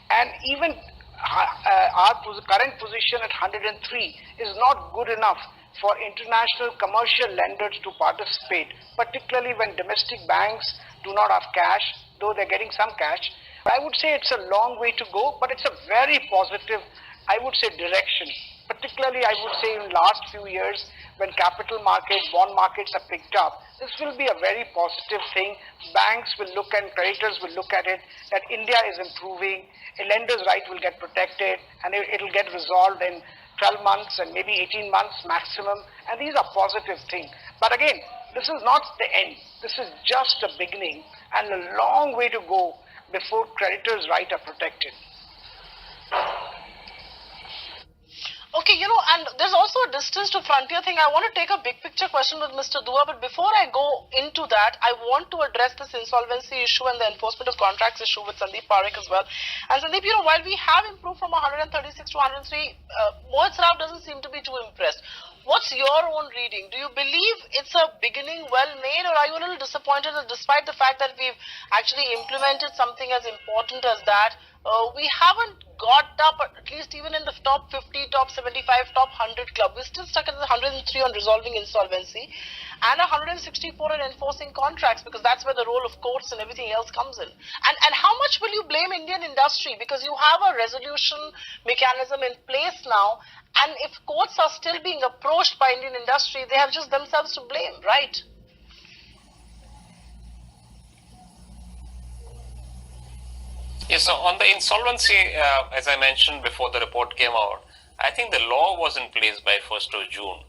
and even our current position at 103 is not good enough for international commercial lenders to participate, particularly when domestic banks do not have cash, though they're getting some cash. I would say it's a long way to go, but it's a very positive, I would say, direction. Particularly, I would say in last few years, when capital markets, bond markets are picked up, this will be a very positive thing. Banks will look and creditors will look at it, that India is improving, a lender's right will get protected, and it'll get resolved in 12 months and maybe 18 months maximum, and these are positive things. But again, this is not the end. This is just a beginning and a long way to go before creditors' rights are protected. Okay, and there's also a distance to frontier thing. I want to take a big picture question with Mr. Dua, but before I go into that, I want to address this insolvency issue and the enforcement of contracts issue with Sandeep Parekh as well. And Sandeep, while we have improved from 136 to 103, Mohit Saraf doesn't seem to be too impressed. What's your own reading? Do you believe it's a beginning well made, or are you a little disappointed that despite the fact that we've actually implemented something as important as that, we haven't got up, at least even in the top 50, top 75, top 100 club. We're still stuck at the 103 on resolving insolvency and 164 in enforcing contracts, because that's where the role of courts and everything else comes in. And how much will you blame Indian industry? Because you have a resolution mechanism in place now, and if courts are still being approached by Indian industry, they have just themselves to blame, right? Yes, so on the insolvency, as I mentioned before the report came out, I think the law was in place by 1st of June,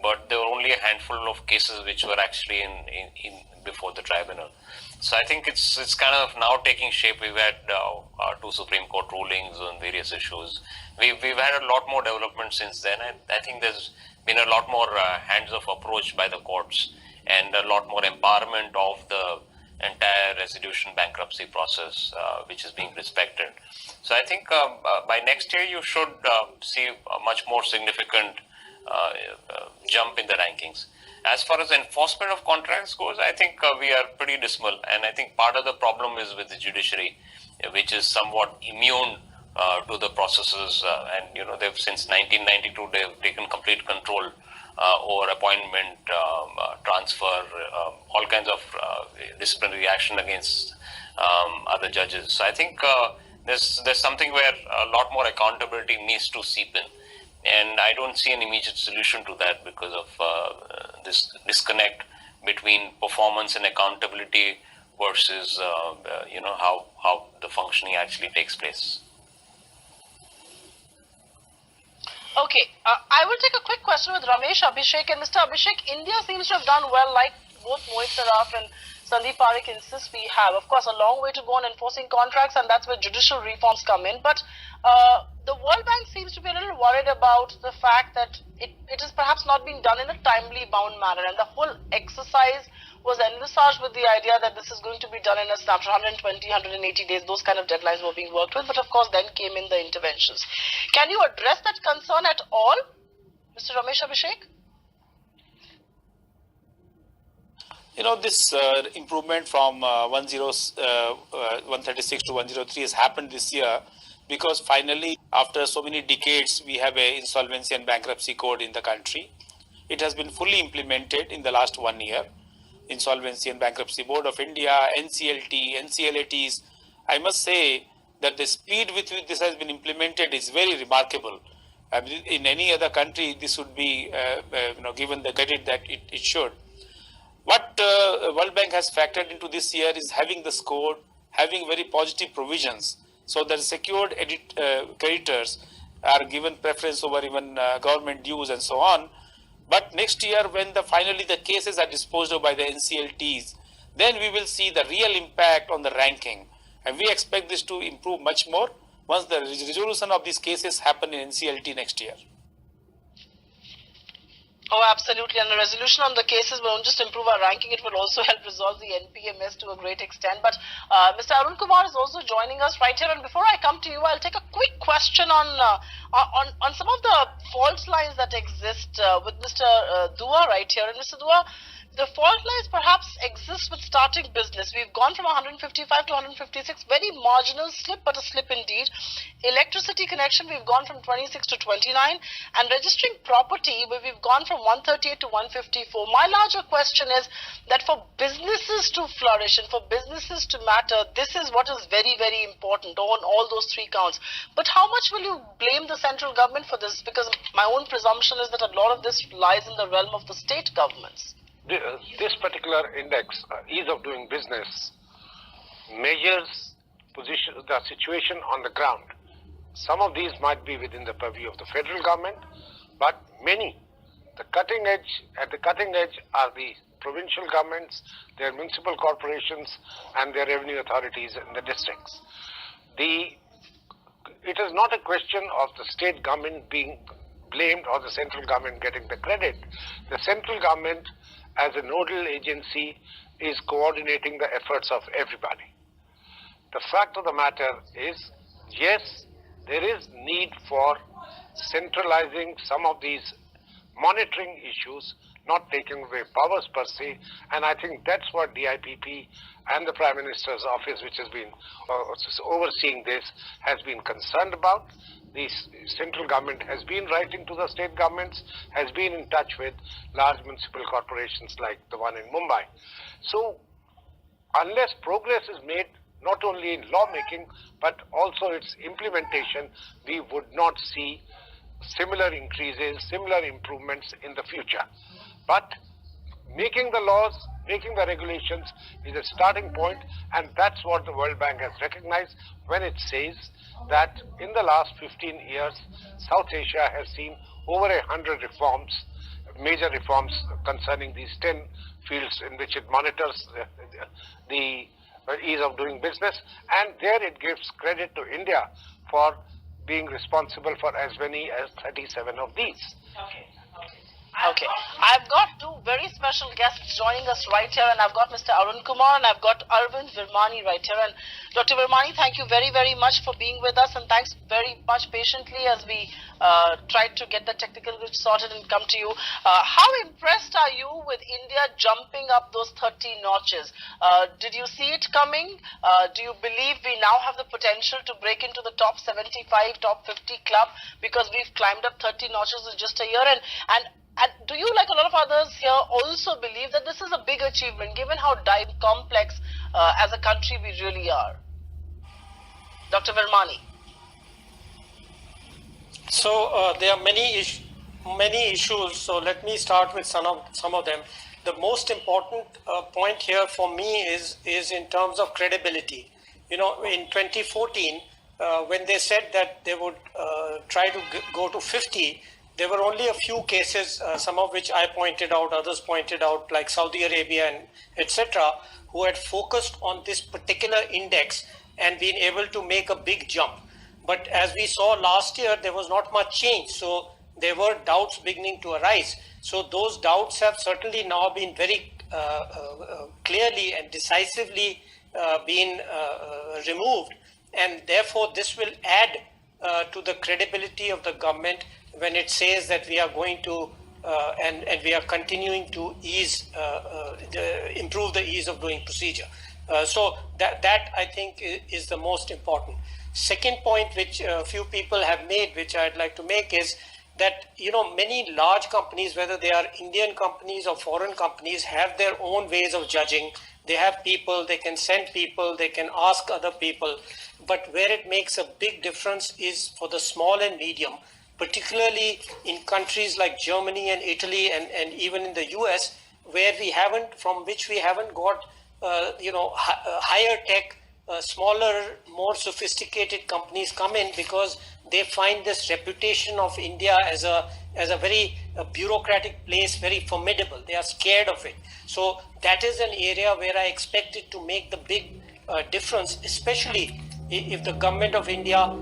but there were only a handful of cases which were actually in before the tribunal. So I think it's kind of now taking shape. We've had 2 Supreme Court rulings on various issues. We've had a lot more development since then. I think there's been a lot more hands-off approach by the courts and a lot more empowerment of the entire resolution bankruptcy process, which is being respected. So I think by next year you should see a much more significant jump in the rankings. As far as enforcement of contracts goes, I think we are pretty dismal, and I think part of the problem is with the judiciary, which is somewhat immune to the processes, and they've since 1992 they've taken complete control over appointment, transfer, all kinds of disciplinary action against other judges. So I think there's something where a lot more accountability needs to seep in, and I don't see an immediate solution to that because of this disconnect between performance and accountability versus how the functioning actually takes place. Okay, I will take a quick question with Ramesh Abhishek. And Mr. Abhishek, India seems to have done well, like both Mohit Saraf and Sandeep Parekh insist we have. Of course, a long way to go on enforcing contracts, and that's where judicial reforms come in. But the World Bank seems to be a little worried about the fact that it is perhaps not being done in a timely bound manner. And the whole exercise was envisaged with the idea that this is going to be done in a snapshot, 120, 180 days, those kind of deadlines were being worked with. But of course, then came in the interventions. Can you address that concern at all, Mr. Ramesh Abhishek? This improvement from 136 to 103 has happened this year because finally, after so many decades, we have a insolvency and bankruptcy code in the country. It has been fully implemented in the last 1 year. Insolvency and Bankruptcy Board of India, NCLT, NCLATs. I must say that the speed with which this has been implemented is very remarkable. In any other country, this would be given the credit that it should. What World Bank has factored into this year is having this code, having very positive provisions, so that secured creditors are given preference over even government dues and so on. But next year, when finally the cases are disposed of by the NCLTs, then we will see the real impact on the ranking. And we expect this to improve much more once the resolution of these cases happen in NCLT next year. Oh, absolutely. And the resolution on the cases won't just improve our ranking, it will also help resolve the NPMS to a great extent. But Mr. Arun Kumar is also joining us right here. And before I come to you, I'll take a quick question on some of the fault lines that exist with Mr. Dua right here. And Mr. Dua, the fault lines perhaps exist with starting business. We've gone from 155 to 156, very marginal slip, but a slip indeed. Electricity connection, we've gone from 26 to 29, and registering property, where we've gone from 138 to 154. My larger question is that for businesses to flourish and for businesses to matter, this is what is very, very important on all those three counts. But how much will you blame the central government for this? Because my own presumption is that a lot of this lies in the realm of the state governments. This particular index, ease of doing business, measures the situation on the ground. Some of these might be within the purview of the federal government, but many, at the cutting edge are the provincial governments, their municipal corporations, and their revenue authorities in the districts. It is not a question of the state government being blamed or the central government getting the credit. The central government, as a nodal agency, is coordinating the efforts of everybody. The fact of the matter is, yes, there is need for centralizing some of these monitoring issues, not taking away powers per se, and I think that's what DIPP and the Prime Minister's office, which has been overseeing this, has been concerned about. The central government has been writing to the state governments, has been in touch with large municipal corporations like the one in Mumbai. So unless progress is made, not only in lawmaking, but also its implementation, we would not see similar increases, similar improvements in the future. But making the laws, making the regulations is a starting point, and that's what the World Bank has recognized when it says that in the last 15 years, South Asia has seen over 100 reforms, major reforms concerning these 10 fields in which it monitors the ease of doing business, and there it gives credit to India for being responsible for as many as 37 of these. Okay, I've got two very special guests joining us right here, and I've got Mr. Arun Kumar and I've got Arvind Virmani right here. And Dr. Virmani, thank you very, very much for being with us, and thanks very much patiently as we tried to get the technical glitch sorted and come to you. How impressed are you with India jumping up those 30 notches? Did you see it coming? Do you believe we now have the potential to break into the top 75, top 50 club, because we've climbed up 30 notches in just a year? And do you, like a lot of others here, also believe that this is a big achievement, given how complex as a country we really are? Dr. Virmani. So there are many issues. So let me start with some of them. The most important point here for me is in terms of credibility. You know, in 2014, when they said that they would try to go to 50, there were only a few cases, some of which I pointed out, others pointed out, like Saudi Arabia and etc., who had focused on this particular index and been able to make a big jump. But as we saw last year, there was not much change. So there were doubts beginning to arise. So those doubts have certainly now been very clearly and decisively been removed. And therefore, this will add to the credibility of the government when it says that we are going to and we are continuing to improve the ease of doing procedure. So that I think is the most important. Second point, which a few people have made, which I'd like to make, is that, you know, many large companies, whether they are Indian companies or foreign companies, have their own ways of judging. They have people, they can send people, they can ask other people. But where it makes a big difference is for the small and medium, particularly in countries like Germany and Italy and even in the US, from which we haven't got, higher tech smaller, more sophisticated companies come in because they find this reputation of India as a very bureaucratic place, very formidable. They are scared of it. So that is an area where I expect it to make the big difference, especially if the government of India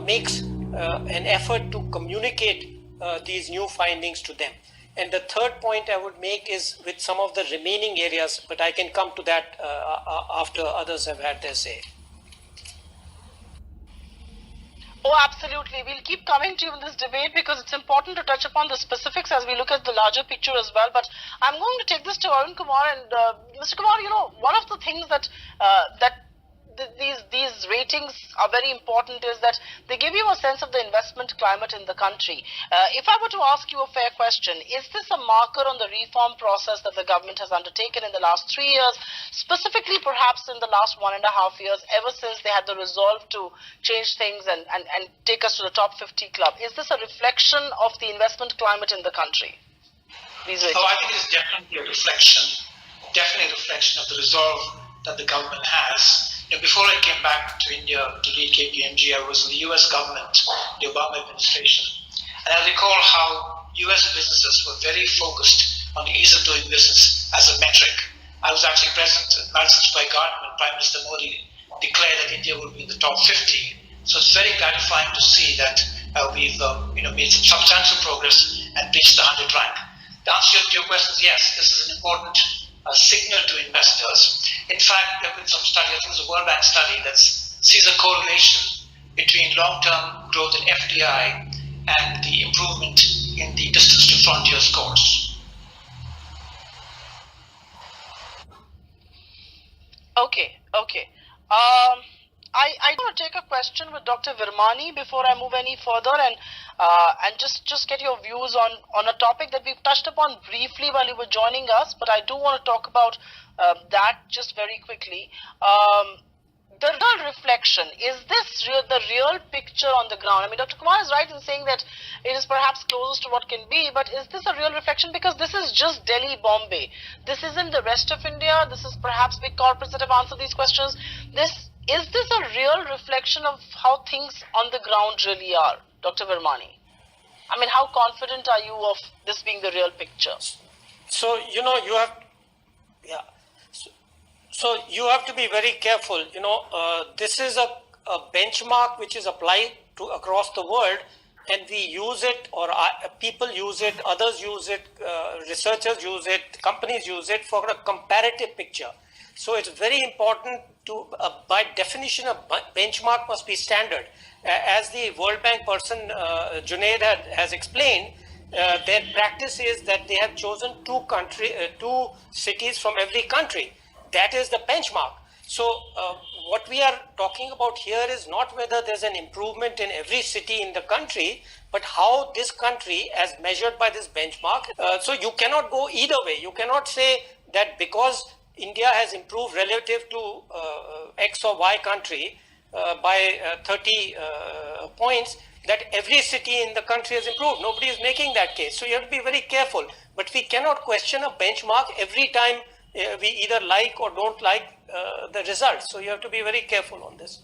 makes an effort to communicate these new findings to them. And the third point I would make is with some of the remaining areas, but I can come to that after others have had their say. Oh, absolutely. We'll keep coming to you in this debate because it's important to touch upon the specifics as we look at the larger picture as well. But I'm going to take this to Arun Kumar. And Mr. Kumar, one of the things that these ratings are very important is that they give you a sense of the investment climate in the country. If I were to ask you a fair question, is this a marker on the reform process that the government has undertaken in the last 3 years, specifically perhaps in the last 1.5 years, ever since they had the resolve to change things and take us to the top 50 club? Is this a reflection of the investment climate in the country? These ratings? I think it's definitely a reflection of the resolve that the government has. Before I came back to India to lead KPMG, I was in the US government, the Obama administration. And I recall how US businesses were very focused on the ease of doing business as a metric. I was actually present at Madison Square Garden when Prime Minister Modi declared that India would be in the top 50. So it's very gratifying to see that we've made some substantial progress and reached the 100 rank. The answer to your question is yes, this is an important signal to investors. In fact, there have been some study, I think it was a World Bank study that sees a correlation between long-term growth in FDI and the improvement in the distance to frontier scores. Okay. I want to take a question with Dr. Virmani before I move any further and just get your views on a topic that we've touched upon briefly while you were joining us, but I do want to talk about that just very quickly. The real reflection, is this the real picture on the ground? I mean, Dr. Kumar is right in saying that it is perhaps closest to what can be, but is this a real reflection? Because this is just Delhi, Bombay. This isn't the rest of India. This is perhaps big corporates that have answered these questions. Is this a real reflection of how things on the ground really are, Dr. Virmani? I mean, how confident are you of this being the real picture? So, you have, So you have to be very careful. This is a benchmark which is applied to across the world, and we use it, or people use it, others use it, researchers use it, companies use it for a comparative picture. So it's very important to, by definition, a benchmark must be standard. As the World Bank person, Junaid, has explained, their practice is that they have chosen two cities from every country. That is the benchmark. So what we are talking about here is not whether there's an improvement in every city in the country, but how this country, as measured by this benchmark, so you cannot go either way. You cannot say that because India has improved relative to X or Y country by 30 points, that every city in the country has improved. Nobody is making that case. So you have to be very careful. But we cannot question a benchmark every time we either like or don't like the results. So you have to be very careful on this.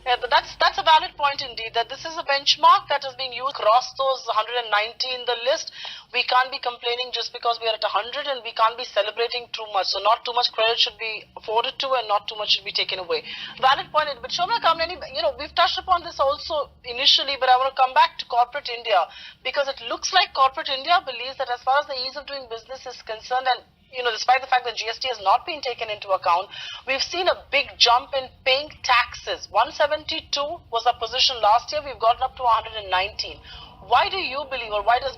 Yeah, that's a valid point indeed, that this is a benchmark that is being used across those 190 in the list. We can't be complaining just because we are at 100, and we can't be celebrating too much. So not too much credit should be afforded to, and not too much should be taken away. Valid point. But Shobha Kamlani, we've touched upon this also initially, but I want to come back to corporate India, because it looks like corporate India believes that as far as the ease of doing business is concerned, and despite the fact that GST has not been taken into account, we've seen a big jump in paying taxes. 172 was our position last year. We've gotten up to 119. Why do you believe, or why does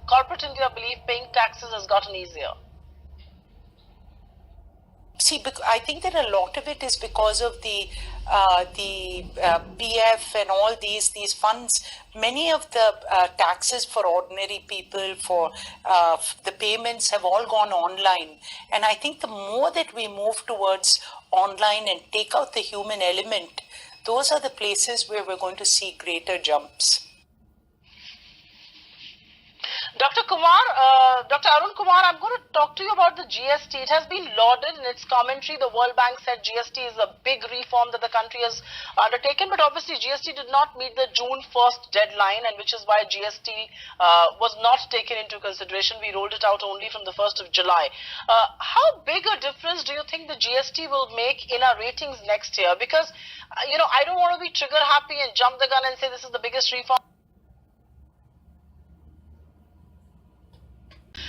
corporate India believe paying taxes has gotten easier? See, I think that a lot of it is because of the PF and all these funds. Many of the taxes for ordinary people, for the payments have all gone online. And I think the more that we move towards online and take out the human element, those are the places where we're going to see greater jumps. Dr. Dr. Arun Kumar, I'm going to talk to you about the GST. It has been lauded in its commentary. The World Bank said GST is a big reform that the country has undertaken, but obviously GST did not meet the June 1st deadline, and which is why GST was not taken into consideration. We rolled it out only from the 1st of July. How big a difference do you think the GST will make in our ratings next year? Because, I don't want to be trigger happy and jump the gun and say this is the biggest reform,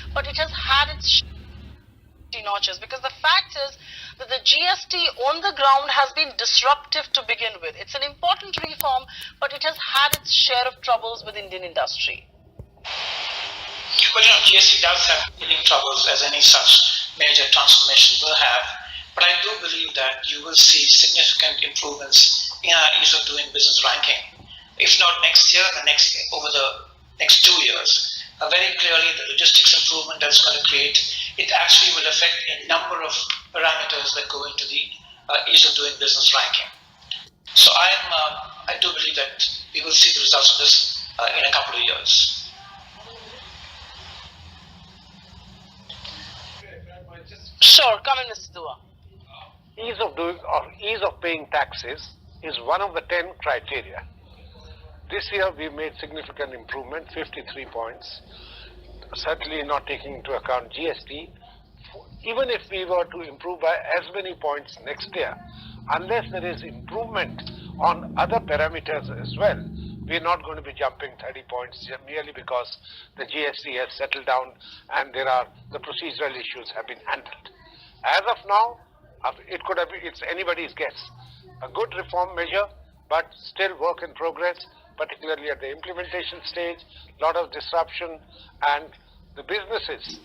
but it has had its notches, because the fact is that the GST on the ground has been disruptive to begin with. It's an important reform, but it has had its share of troubles with Indian industry. Well, GST does have teething troubles, as any such major transformation will have, but I do believe that you will see significant improvements in our ease of doing business ranking, if not next year, over the next 2 years. Very clearly, the logistics improvement that's going to create, it actually will affect a number of parameters that go into the ease of doing business ranking. So I do believe that we will see the results of this in a couple of years. Sure, come in, Mr. Dua. Ease of paying taxes is one of the 10 criteria. This year we made significant improvement, 53 points, certainly not taking into account GST. Even if we were to improve by as many points next year, unless there is improvement on other parameters as well, we're not going to be jumping 30 points merely because the GST has settled down and the procedural issues have been handled. As of now, it's anybody's guess. A good reform measure, but still work in progress, particularly at the implementation stage, a lot of disruption, and the businesses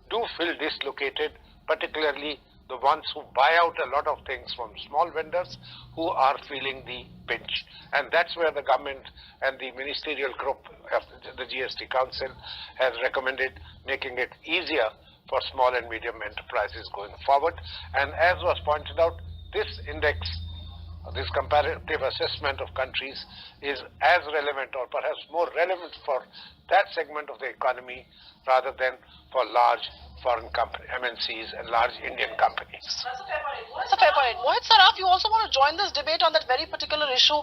do feel dislocated, particularly the ones who buy out a lot of things from small vendors who are feeling the pinch. And that's where the government and the ministerial group of the GST Council has recommended making it easier for small and medium enterprises going forward. And as was pointed out, this index, this comparative assessment of countries, is as relevant or perhaps more relevant for that segment of the economy rather than for large foreign MNCs and large Indian companies. That's a fair point. Mohit, Saraf, you also want to join this debate on that very particular issue.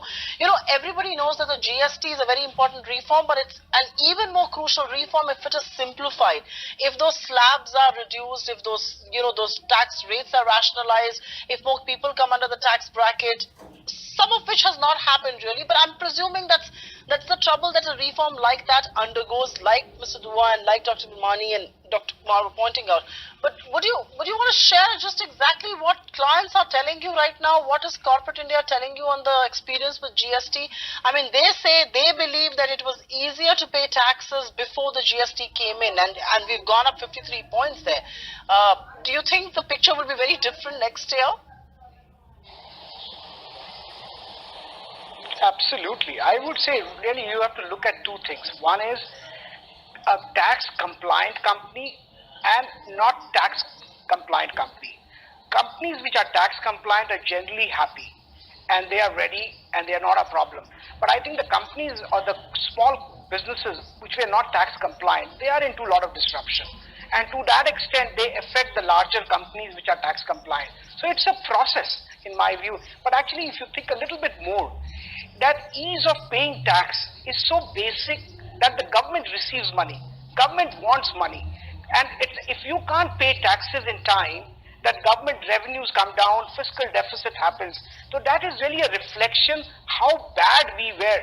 Everybody knows that the GST is a very important reform, but it's an even more crucial reform if it is simplified. If those slabs are reduced, if those tax rates are rationalized, if more people come under the tax bracket, some of which has not happened really, but I'm presuming that's the trouble that a reform like that undergoes, like Mr. Dua and like Dr. Bhimani and Dr. Kumar were pointing out. But would you want to share just exactly what clients are telling you right now? What is corporate India telling you on the experience with GST? I mean, they say they believe that it was easier to pay taxes before the GST came in, and we've gone up 53 points there. Do you think the picture will be very different next year? Absolutely. I would say really you have to look at two things. One is a tax compliant company and not tax compliant company. Companies which are tax compliant are generally happy and they are ready and they are not a problem. But I think the companies or the small businesses which were not tax compliant, they are into a lot of disruption. And to that extent, they affect the larger companies which are tax compliant. So it's a process in my view. But actually, if you think a little bit more, that ease of paying tax is so basic that the government receives money. Government wants money. And if you can't pay taxes in time, that government revenues come down, fiscal deficit happens. So that is really a reflection how bad we were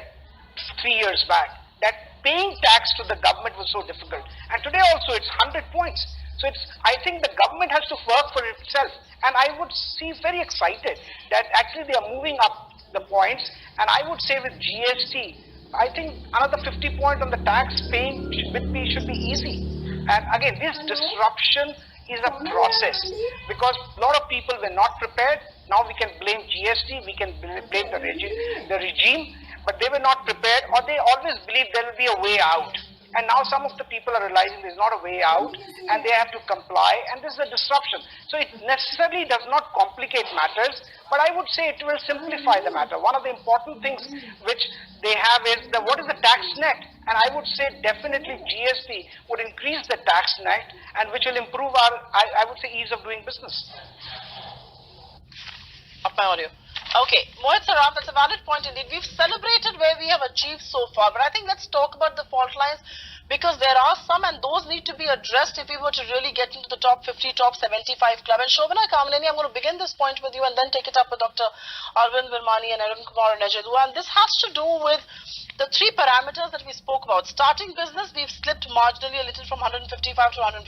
3 years back. That paying tax to the government was so difficult. And today also it's 100 points. So I think the government has to work for itself. And I would see very excited that actually they are moving up the points. And I would say with GST, I think another 50 points on the tax paying with me should be easy. And again, this disruption is a process because a lot of people were not prepared. Now we can blame GST, we can blame the regime, but they were not prepared, or they always believed there will be a way out. And now some of the people are realizing there's not a way out and they have to comply, and this is a disruption. So it necessarily does not complicate matters, but I would say it will simplify the matter. One of the important things which they have is what is the tax net? And I would say definitely GST would increase the tax net and which will improve our, I would say, ease of doing business. Up my audio. Okay, Mohit Saraf, that's a valid point indeed. We've celebrated where we have achieved so far, but I think let's talk about the fault lines because there are some and those need to be addressed if we were to really get into the top 50, top 75 club. And Shobhana Kamalani, I'm going to begin this point with you and then take it up with Dr. Arvind Virmani and Arun Kumar and Ajay Dua. And this has to do with the three parameters that we spoke about. Starting business, we've slipped marginally a little from 155 to 156.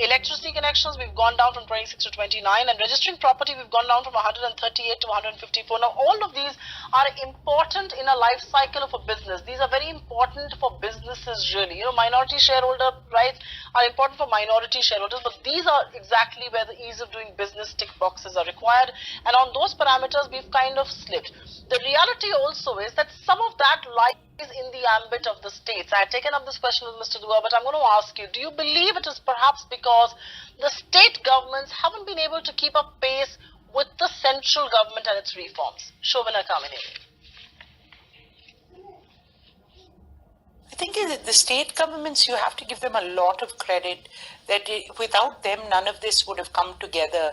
Electricity connections, we've gone down from 26 to 29. And registering property, we've gone down from 138 to 154. Now, all of these are important in a life cycle of a business. These are very important for businesses, really. You know, minority shareholder rights are important for minority shareholders, but these are exactly where the ease of doing business tick boxes are required. And on those parameters, we've kind of slipped. The reality also is that some of that lies in the ambit of the states. I had taken up this question with Mr. Dua, but I'm going to ask you, do you believe it is perhaps because the state governments haven't been able to keep up pace with the central government and its reforms? Shobhana Kamini. I think the state governments, you have to give them a lot of credit that without them, none of this would have come together.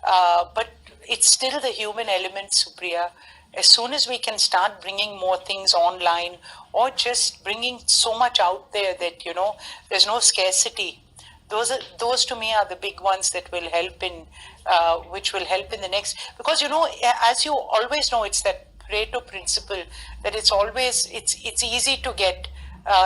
But it's still the human element, Supriya. As soon as we can start bringing more things online or just bringing so much out there that, you know, there's no scarcity, those to me are the big ones that will help in, which will help in the next, because, you know, as you always know, it's that Pareto principle that it's always, it's easy to get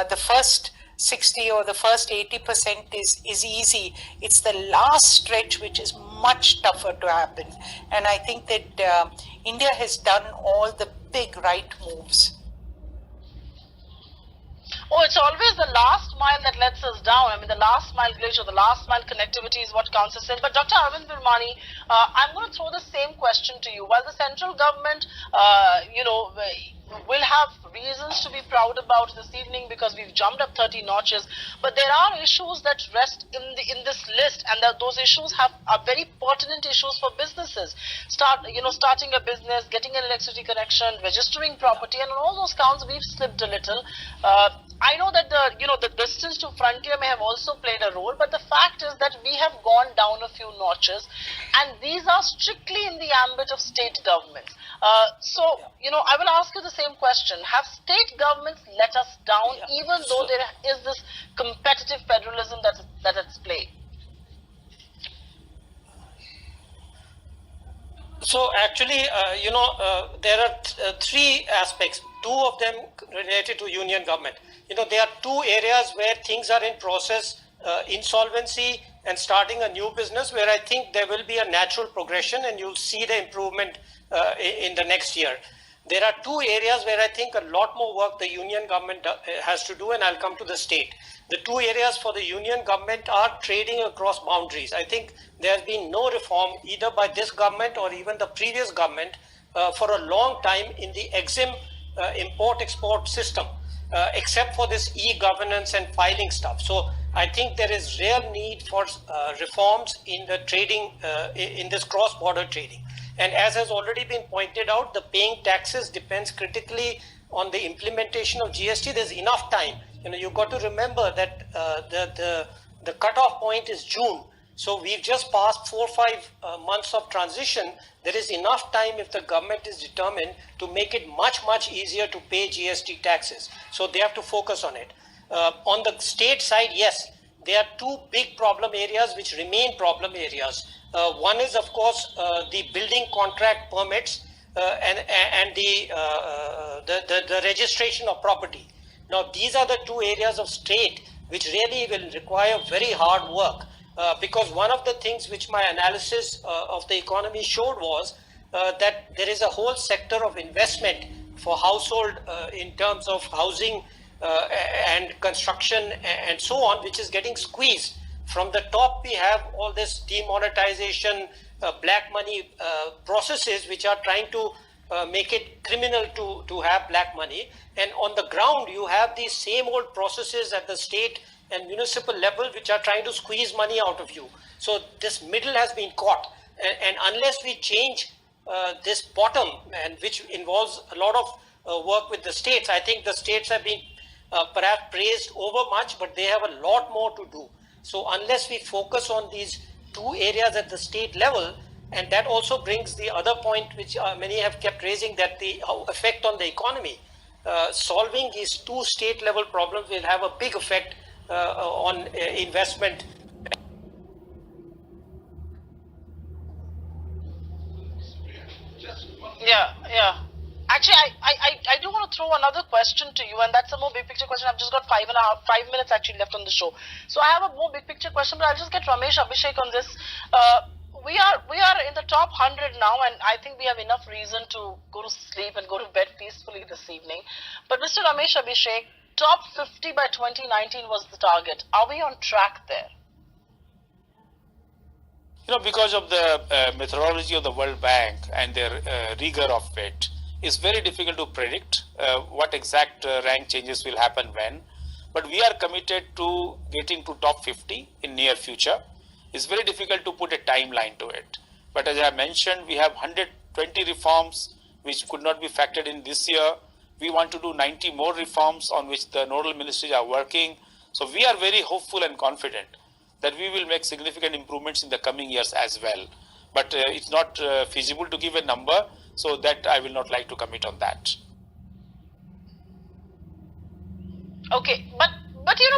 the first 60 or the first 80% is easy. It's the last stretch which is much tougher to happen. And I think that India has done all the big right moves. Oh, it's always the last mile that lets us down. I mean, the last mile glitch or the last mile connectivity is what counts us in. But Dr. Arvind Virmani, I'm going to throw the same question to you. While the central government, you know, will have reasons to be proud about this evening because we've jumped up 30 notches, but there are issues that rest in this list, and those issues are very pertinent issues for businesses. Starting a business, getting an electricity connection, registering property, and on all those counts we've slipped a little. I know that the distance to frontier may have also played a role, but the fact is that we have gone down a few notches, and these are strictly in the ambit of state governments. So, you know, I will ask you the same question. Have state governments let us down, even though there is this competitive federalism that's at play? So actually, there are three aspects, two of them related to union government. You know, there are two areas where things are in process, insolvency and starting a new business, where I think there will be a natural progression and you'll see the improvement in the next year. There are two areas where I think a lot more work the union government has to do, and I'll come to the state. The two areas for the union government are trading across boundaries. I think there has been no reform either by this government or even the previous government for a long time in the EXIM import-export system, except for this e-governance and filing stuff. So I think there is real need for reforms in the trading, in this cross-border trading. And as has already been pointed out, the paying taxes depends critically on the implementation of GST. There's enough time. You know, you've got to remember that the cutoff point is June. So we've just passed 4 or 5 months of transition. There is enough time if the government is determined to make it much, much easier to pay GST taxes. So they have to focus on it. On the state side, yes, there are two big problem areas which remain problem areas. One is, of course, the building contract permits and the registration of property. Now, these are the two areas of state which really will require very hard work. Because one of the things which my analysis of the economy showed was that there is a whole sector of investment for household in terms of housing and construction and so on, which is getting squeezed. From the top, we have all this demonetization, black money processes which are trying to make it criminal to have black money. And on the ground, you have these same old processes at the state and municipal level which are trying to squeeze money out of you. So this middle has been caught. And unless we change this bottom, and which involves a lot of work with the states, I think the states have been perhaps praised over much, but they have a lot more to do. So unless we focus on these two areas at the state level, and that also brings the other point which many have kept raising, that the effect on the economy. Solving these two state level problems will have a big effect on investment. Yeah. Actually, I do want to throw another question to you, and that's a more big picture question. I've just got 5 minutes actually left on the show. So I have a more big picture question, but I'll just get Ramesh Abhishek on this. We are in the top 100 now, and I think we have enough reason to go to sleep and go to bed peacefully this evening. But Mr. Ramesh Abhishek, top 50 by 2019 was the target. Are we on track there? Because of the methodology of the World Bank and their rigor of it, it's very difficult to predict what exact rank changes will happen when. But we are committed to getting to top 50 in near future. It's very difficult to put a timeline to it. But as I mentioned, we have 120 reforms which could not be factored in this year. We want to do 90 more reforms on which the nodal ministries are working. So we are very hopeful and confident that we will make significant improvements in the coming years as well. But it's not feasible to give a number, so that I will not like to commit on that. Okay, but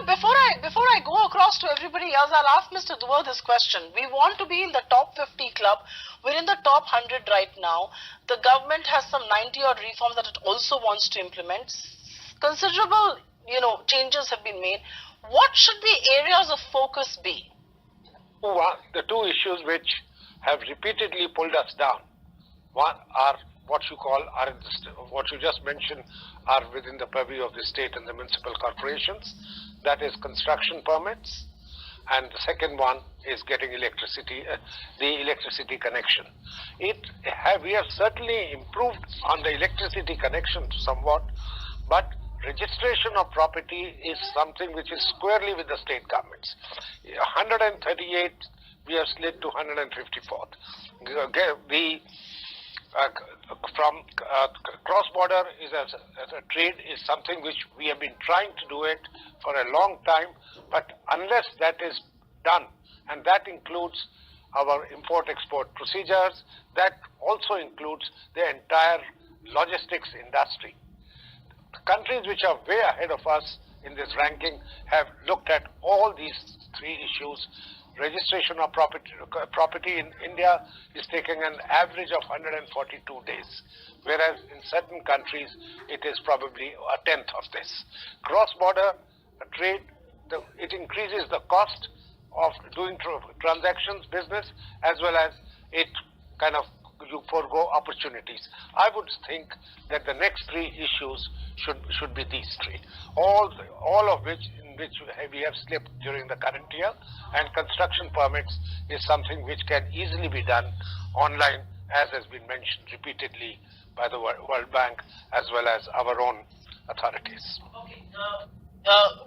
before I go across to everybody else, I'll ask Mr. Dua this question. We want to be in the top 50 club. We're in the top 100 right now. The government has some 90 odd reforms that it also wants to implement. Considerable, changes have been made. What should the areas of focus be? The two issues which have repeatedly pulled us down. One are what you just mentioned are within the purview of the state and the municipal corporations. That is construction permits. And the second one is getting the electricity connection. We have certainly improved on the electricity connection somewhat, but registration of property is something which is squarely with the state governments. 138, we have slid to 154th. From cross-border as a trade is something which we have been trying to do it for a long time, but unless that is done, and that includes our import-export procedures, that also includes the entire logistics industry. The countries which are way ahead of us in this ranking have looked at all these three issues. Registration of property in India is taking an average of 142 days, whereas in certain countries it is probably a tenth of this. Cross-border trade, it increases the cost of doing transactions, business, as well as it kind of you forego opportunities. I would think that the next three issues should be these three, all of which we have slipped during the current year, and construction permits is something which can easily be done online, as has been mentioned repeatedly by the World Bank as well as our own authorities. Okay.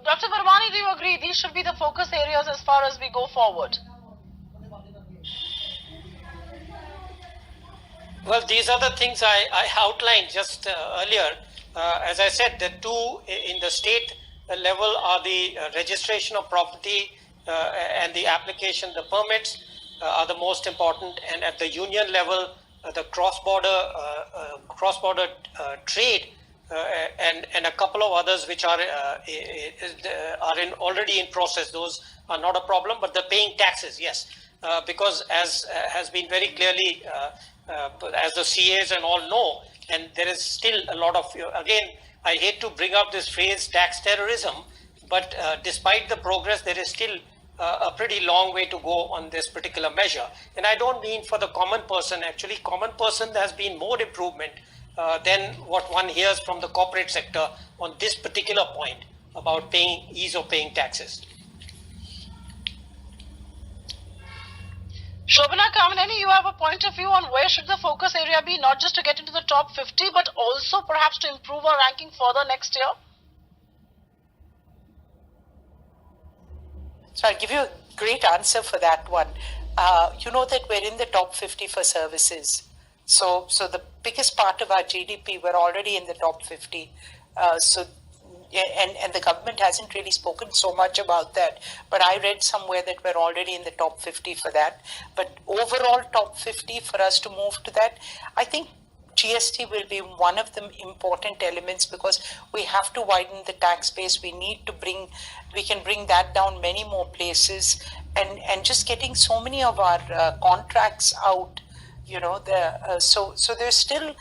Dr. Varmani, do you agree these should be the focus areas as far as we go forward? Well, these are the things I outlined just earlier. As I said, the two in the state level are the registration of property and the application, the permits are the most important, and at the union level, the cross-border trade and a couple of others which are already in process. Those are not a problem, but the paying taxes, yes, because as has been very clearly, as the CAs and all know, and there is still a lot of, again, I hate to bring up this phrase tax terrorism, but despite the progress, there is still a pretty long way to go on this particular measure. And I don't mean for the common person. Actually, common person, there has been more improvement than what one hears from the corporate sector on this particular point about ease of paying taxes. Shobhana Kamaneni, you have a point of view on where should the focus area be, not just to get into the top 50, but also perhaps to improve our ranking further next year? So I'll give you a great answer for that one. You know that we're in the top 50 for services. So the biggest part of our GDP, we're already in the top 50. So and the government hasn't really spoken so much about that. But I read somewhere that we're already in the top 50 for that. But overall top 50 for us to move to that, I think GST will be one of the important elements, because we have to widen the tax base. We can bring that down many more places, and just getting so many of our contracts out, so there's still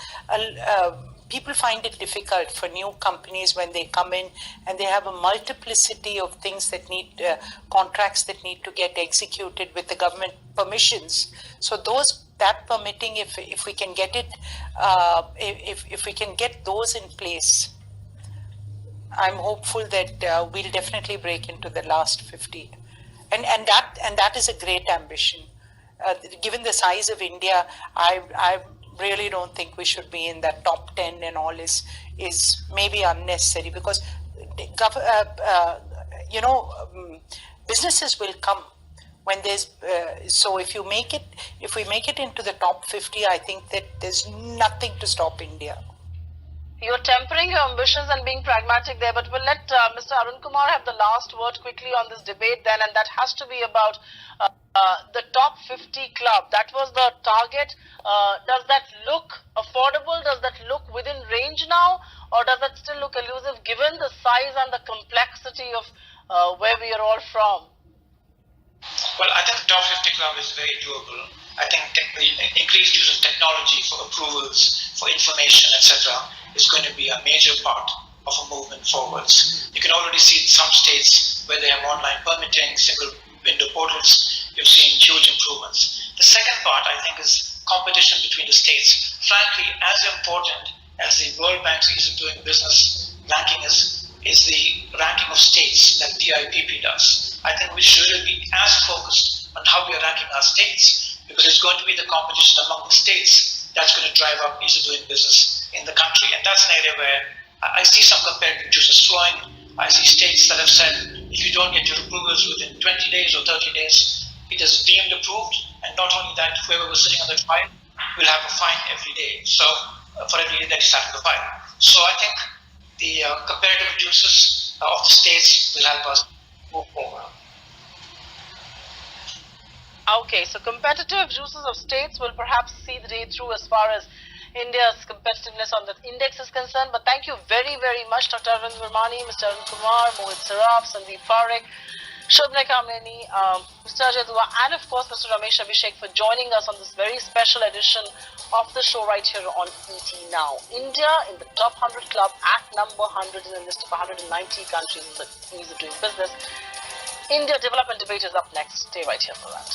people find it difficult for new companies when they come in, and they have a multiplicity of things that need contracts that need to get executed with the government permissions. So that permitting, if we can get it, if we can get those in place, I'm hopeful that we'll definitely break into the last 50, and that is a great ambition. Given the size of India, I really don't think we should be in that top 10 and all is maybe unnecessary, because businesses will come when there's so if we make it into the top 50, I think that there's nothing to stop India. You're tempering your ambitions and being pragmatic there, but we'll let Mr. Arun Kumar have the last word quickly on this debate then, and that has to be about the top 50 club. That was the target. Does that look affordable? Does that look within range now? Or does that still look elusive given the size and the complexity of where we are all from? Well, I think the top 50 club is very doable. I think the increased use of technology for approvals, for information, etc., is going to be a major part of a movement forwards. You can already see in some states where they have online permitting, single window portals, you've seen huge improvements. The second part, I think, is competition between the states. Frankly, as important as the World Bank's ease of doing business ranking is the ranking of states that DIPP does. I think we should really be as focused on how we are ranking our states, because it's going to be the competition among the states that's going to drive up ease of doing business in the country. And that's an area where I see some comparative juices flowing. I see states that have said, if you don't get your approvals within 20 days or 30 days, it is deemed approved. And not only that, whoever was sitting on the file will have a fine every day. So for every day that you sat on the file. So I think the comparative juices of the states will help us move forward. Okay, so competitive juices of states will perhaps see the day through as far as India's competitiveness on the index is concerned. But thank you very, very much, Dr. Arvind Virmani, Mr. Arun Kumar, Mohit Saraf, Sandeep Parekh, Shobhana Kamleni, Mr. Ajay Dua, and of course Mr. Ramesh Abhishek for joining us on this very special edition of the show right here on ET Now. India in the top 100 club at number 100 in a list of 190 countries in the ease of doing business. India Development Debate is up next. Stay right here for that.